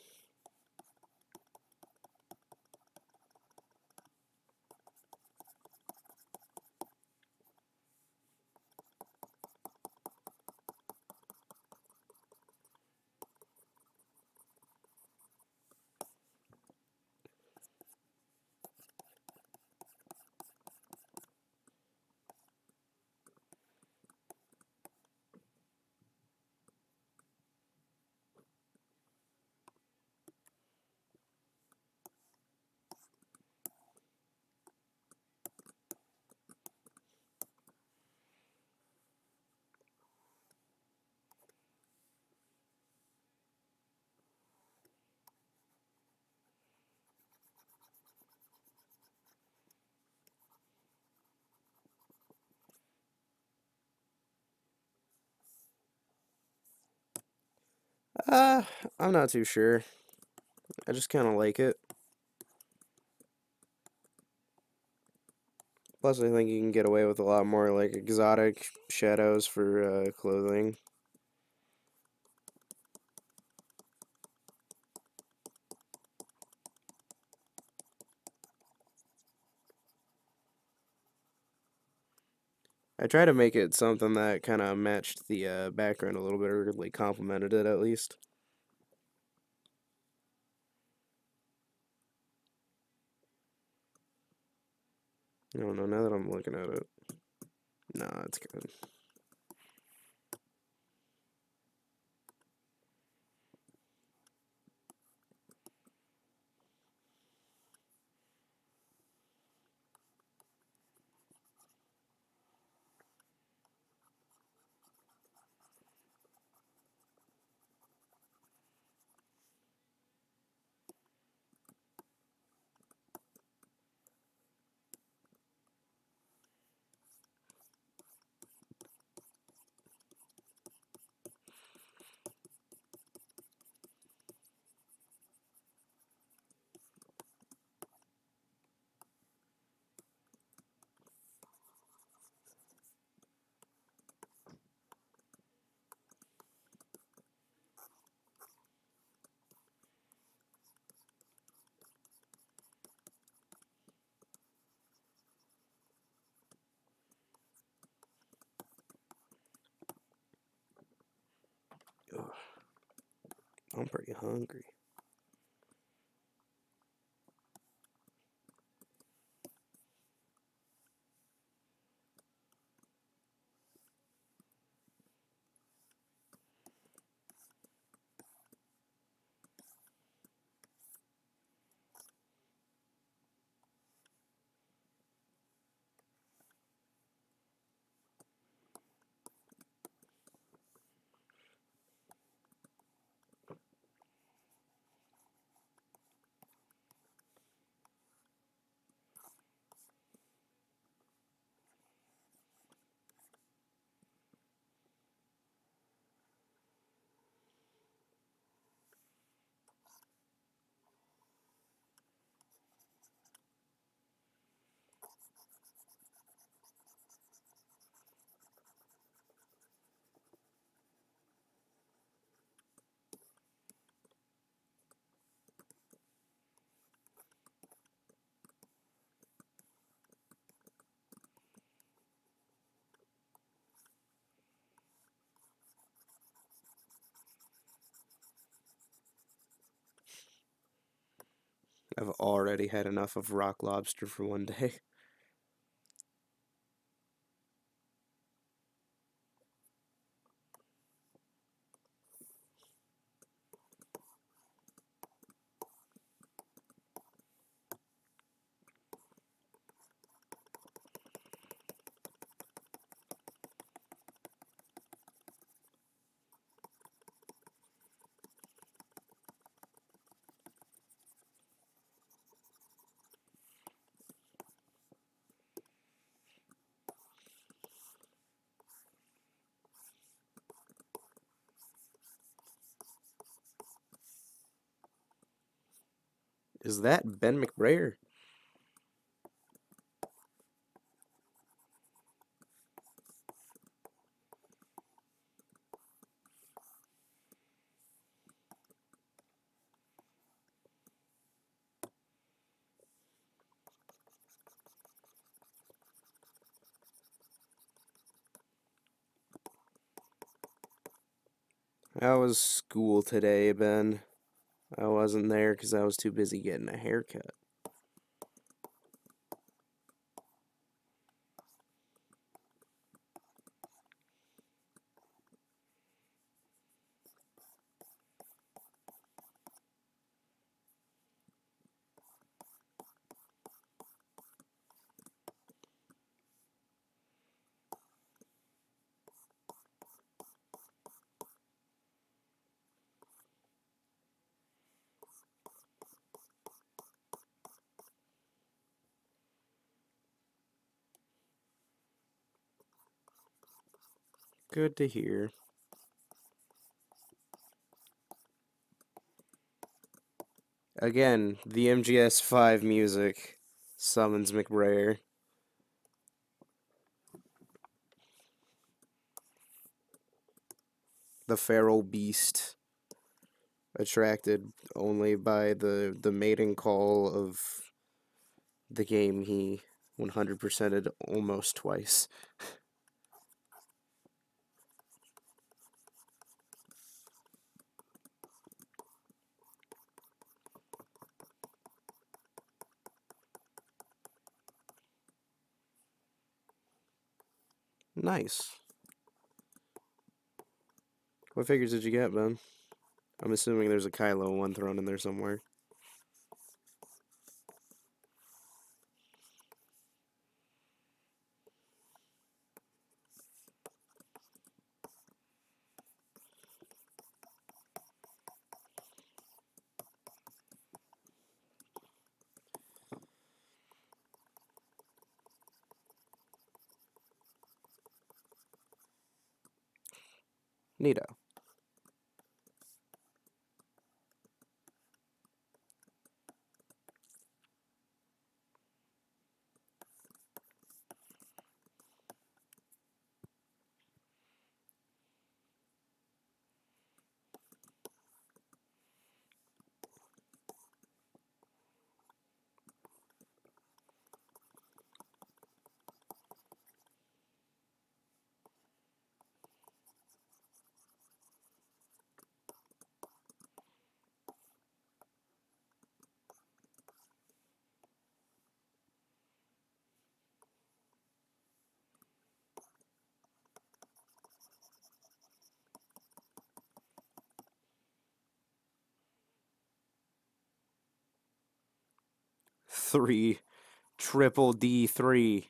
Uh, I'm not too sure. I just kind of like it. Plus, I think you can get away with a lot more like exotic shadows for clothing. I try to make it something that kind of matched the background a little bit, or like complemented it at least. I don't know. Now that I'm looking at it, nah, it's good. Ugh, I'm pretty hungry. I've already had enough of rock lobster for one day. Is that Ben McBrayer? How was school today, Ben? I wasn't there because I was too busy getting a haircut. Good to hear. Again, the MGS5 music summons McBrayer. The feral beast, attracted only by the mating call of the game he 100%ed almost twice. Nice. What figures did you get, Ben? I'm assuming there's a Kylo one thrown in there somewhere. Neato. Three. Triple D3.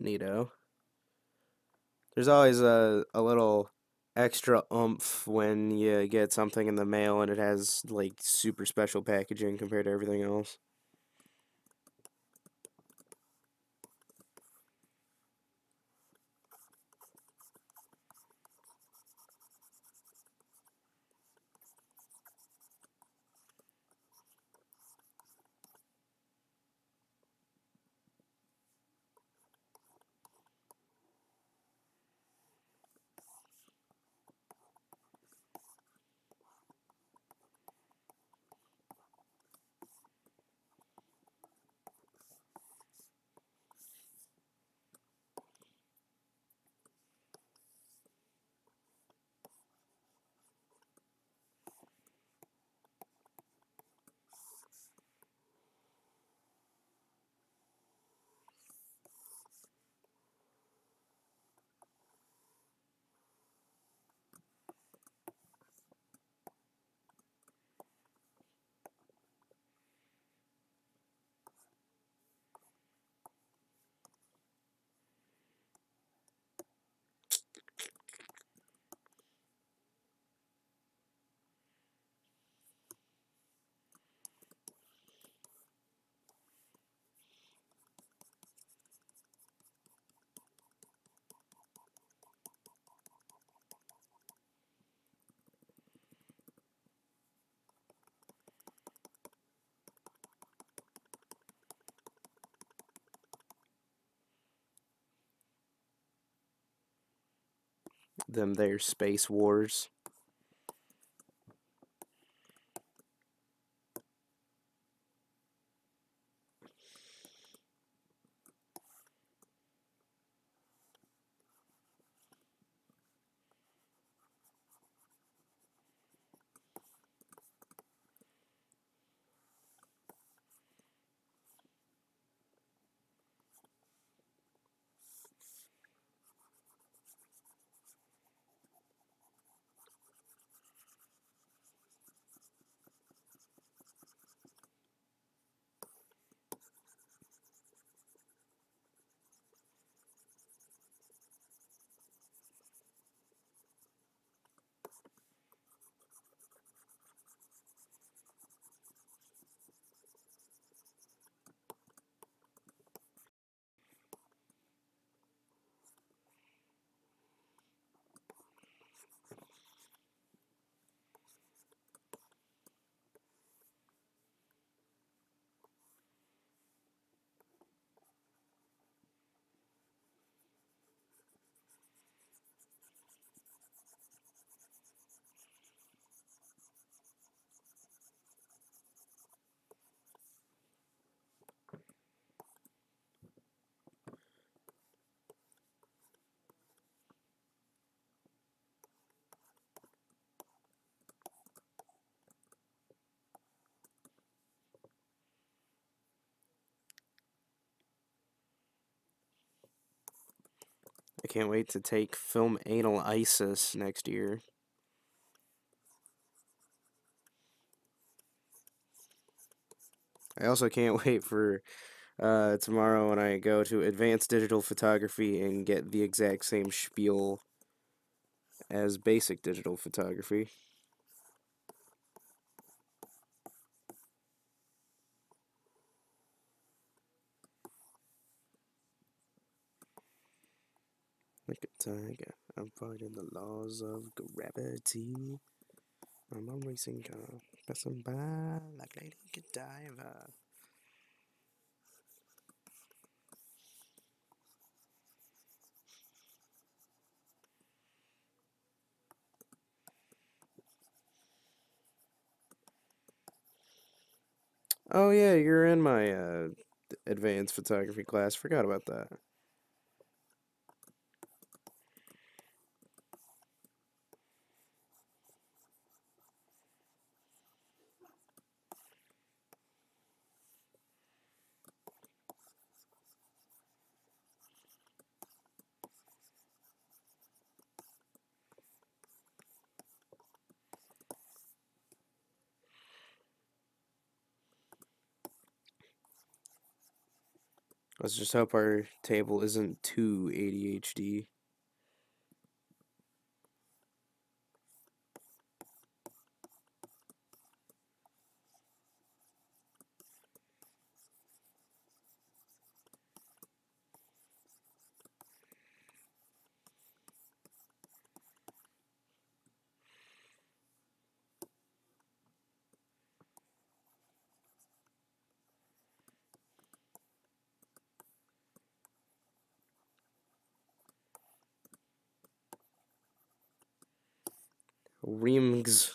Neato. There's always a little extra oomph when you get something in the mail and it has like super special packaging compared to everything else. Them there space wars. I can't wait to take film anal ISIS next year. I also can't wait for tomorrow when I go to advanced digital photography and get the exact same spiel as basic digital photography. Like a tiger, I'm fighting the laws of gravity. I'm a racing car, passing by like Lady Godiva. Oh yeah, you're in my advanced photography class. Forgot about that. Let's just hope our table isn't too ADHD. Reams.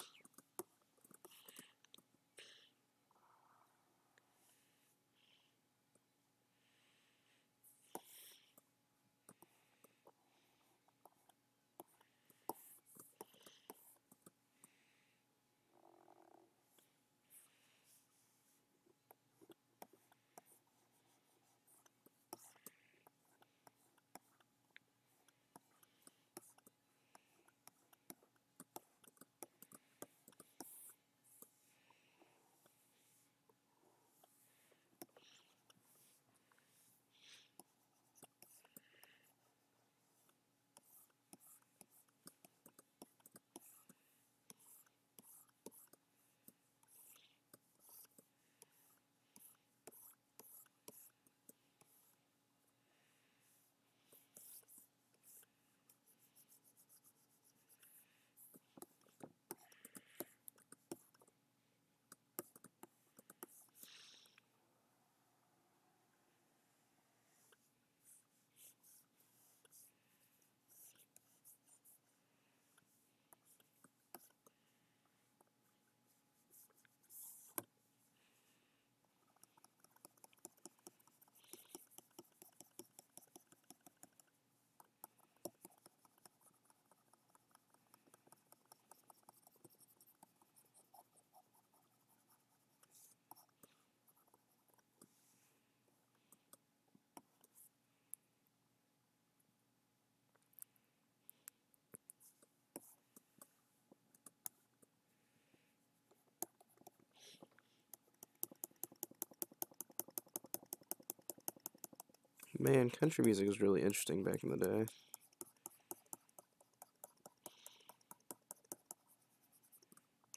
Man, country music was really interesting back in the day.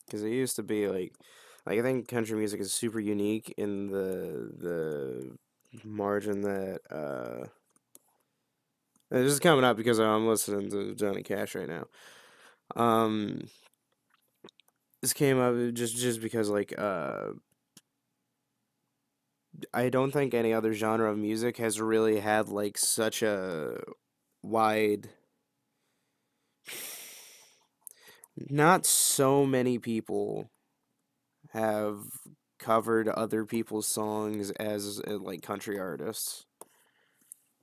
Because it used to be like I think country music is super unique in the margin that this is coming up because I'm listening to Johnny Cash right now. Um, this came up just because I don't think any other genre of music has really had like such a wide. Not so many people have covered other people's songs as like country artists.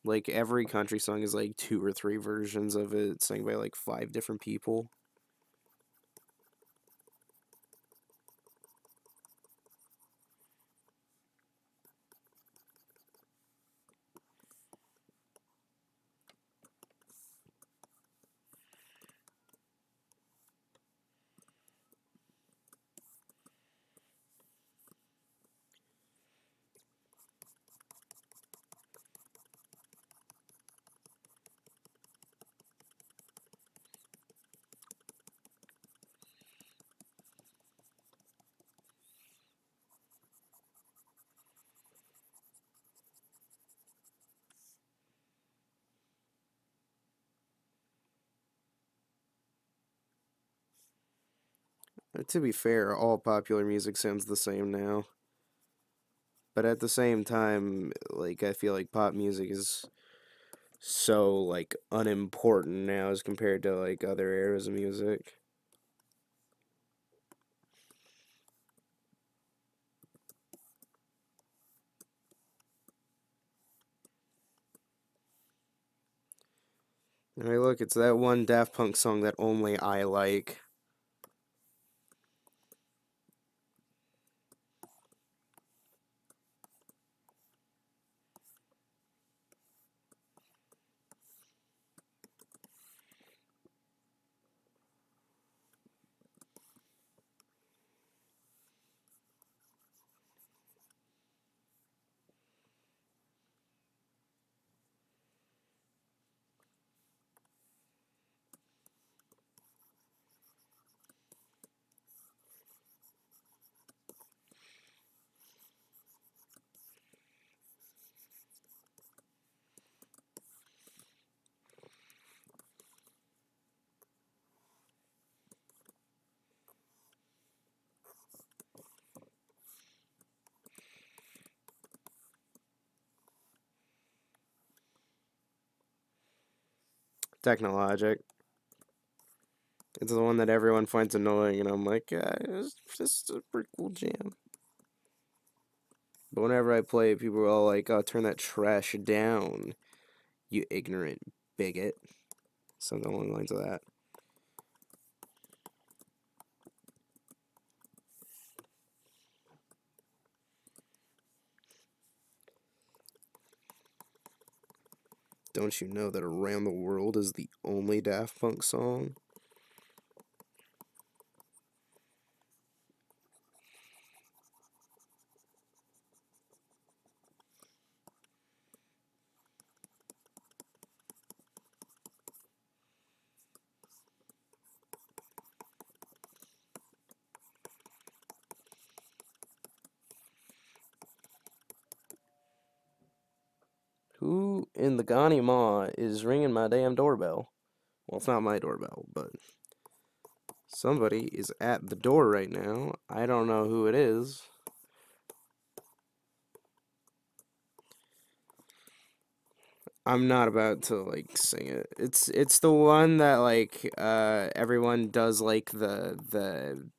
Like every country song is like two or three versions of it sung by like five different people. To be fair, all popular music sounds the same now. But at the same time, like I feel like pop music is so like unimportant now as compared to like other eras of music. I mean, look, it's that one Daft Punk song that only I like. Technologic. It's the one that everyone finds annoying, and I'm like, yeah, this is a pretty cool jam. But whenever I play it, people are all like, oh, turn that trash down, you ignorant bigot. Something along the lines of that. Don't you know that Around the World is the only Daft Punk song? Who in the Ghani Ma is ringing my damn doorbell? Well, it's not my doorbell, but somebody is at the door right now. I don't know who it is. I'm not about to like sing it. It's the one that like everyone does like the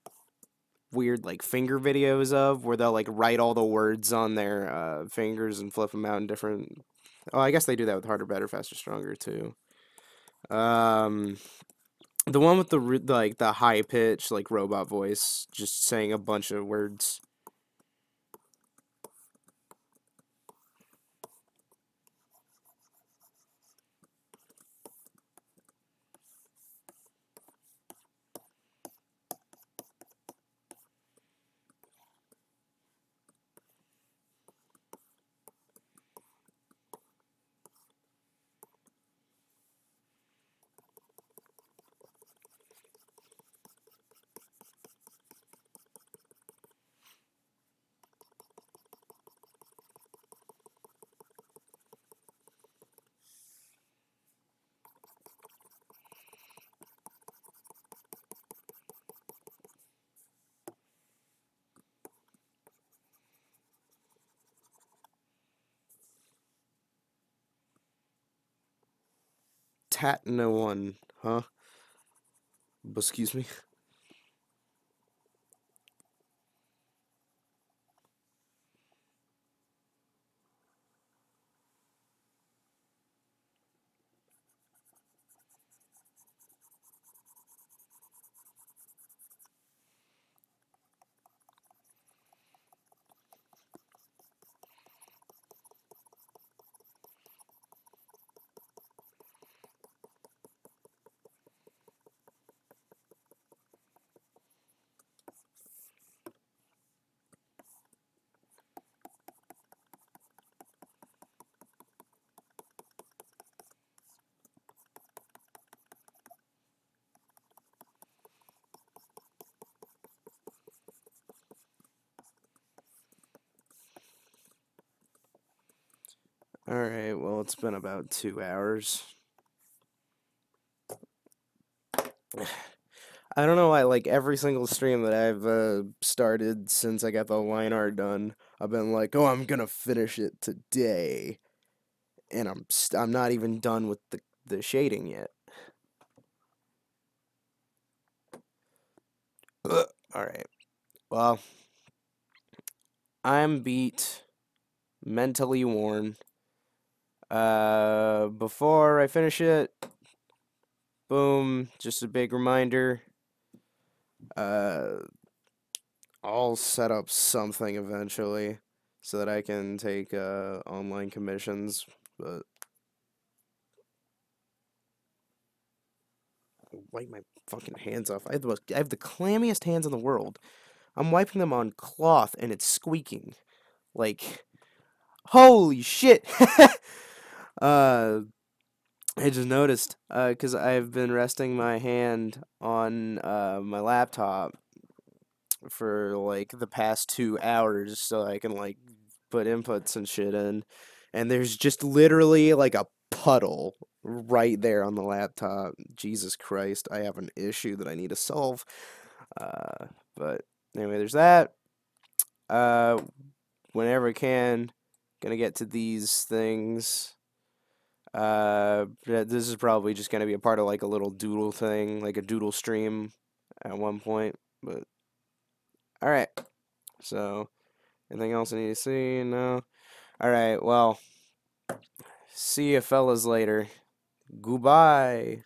weird like finger videos of where they'll like write all the words on their fingers and flip them out in different. Oh, I guess they do that with Harder, Better, Faster, Stronger too. Um, the one with like the high pitch like robot voice, just saying a bunch of words. Tat no one, huh? Excuse me. Alright, well, it's been about 2 hours. I don't know why, like, every single stream that I've started since I got the line art done, I've been like, oh, I'm gonna finish it today. And I'm not even done with the shading yet. Alright, well, I'm beat, mentally worn. Before I finish it, boom, just a big reminder. Uh, I'll set up something eventually so that I can take online commissions, but wipe my fucking hands off. I have the clammiest hands in the world. I'm wiping them on cloth and it's squeaking. Like, holy shit. uh I just noticed cuz I've been resting my hand on my laptop for like the past 2 hours so I can like put inputs and shit in, and there's just literally like a puddle right there on the laptop. Jesus Christ, I have an issue that I need to solve. Uh, but anyway, there's that. Uh, Whenever I can, gonna get to these things. This is probably just gonna be a part of like a little doodle thing, like a doodle stream at one point. But all right. So anything else I need to see? No. All right. Well, see you fellas later. Goodbye.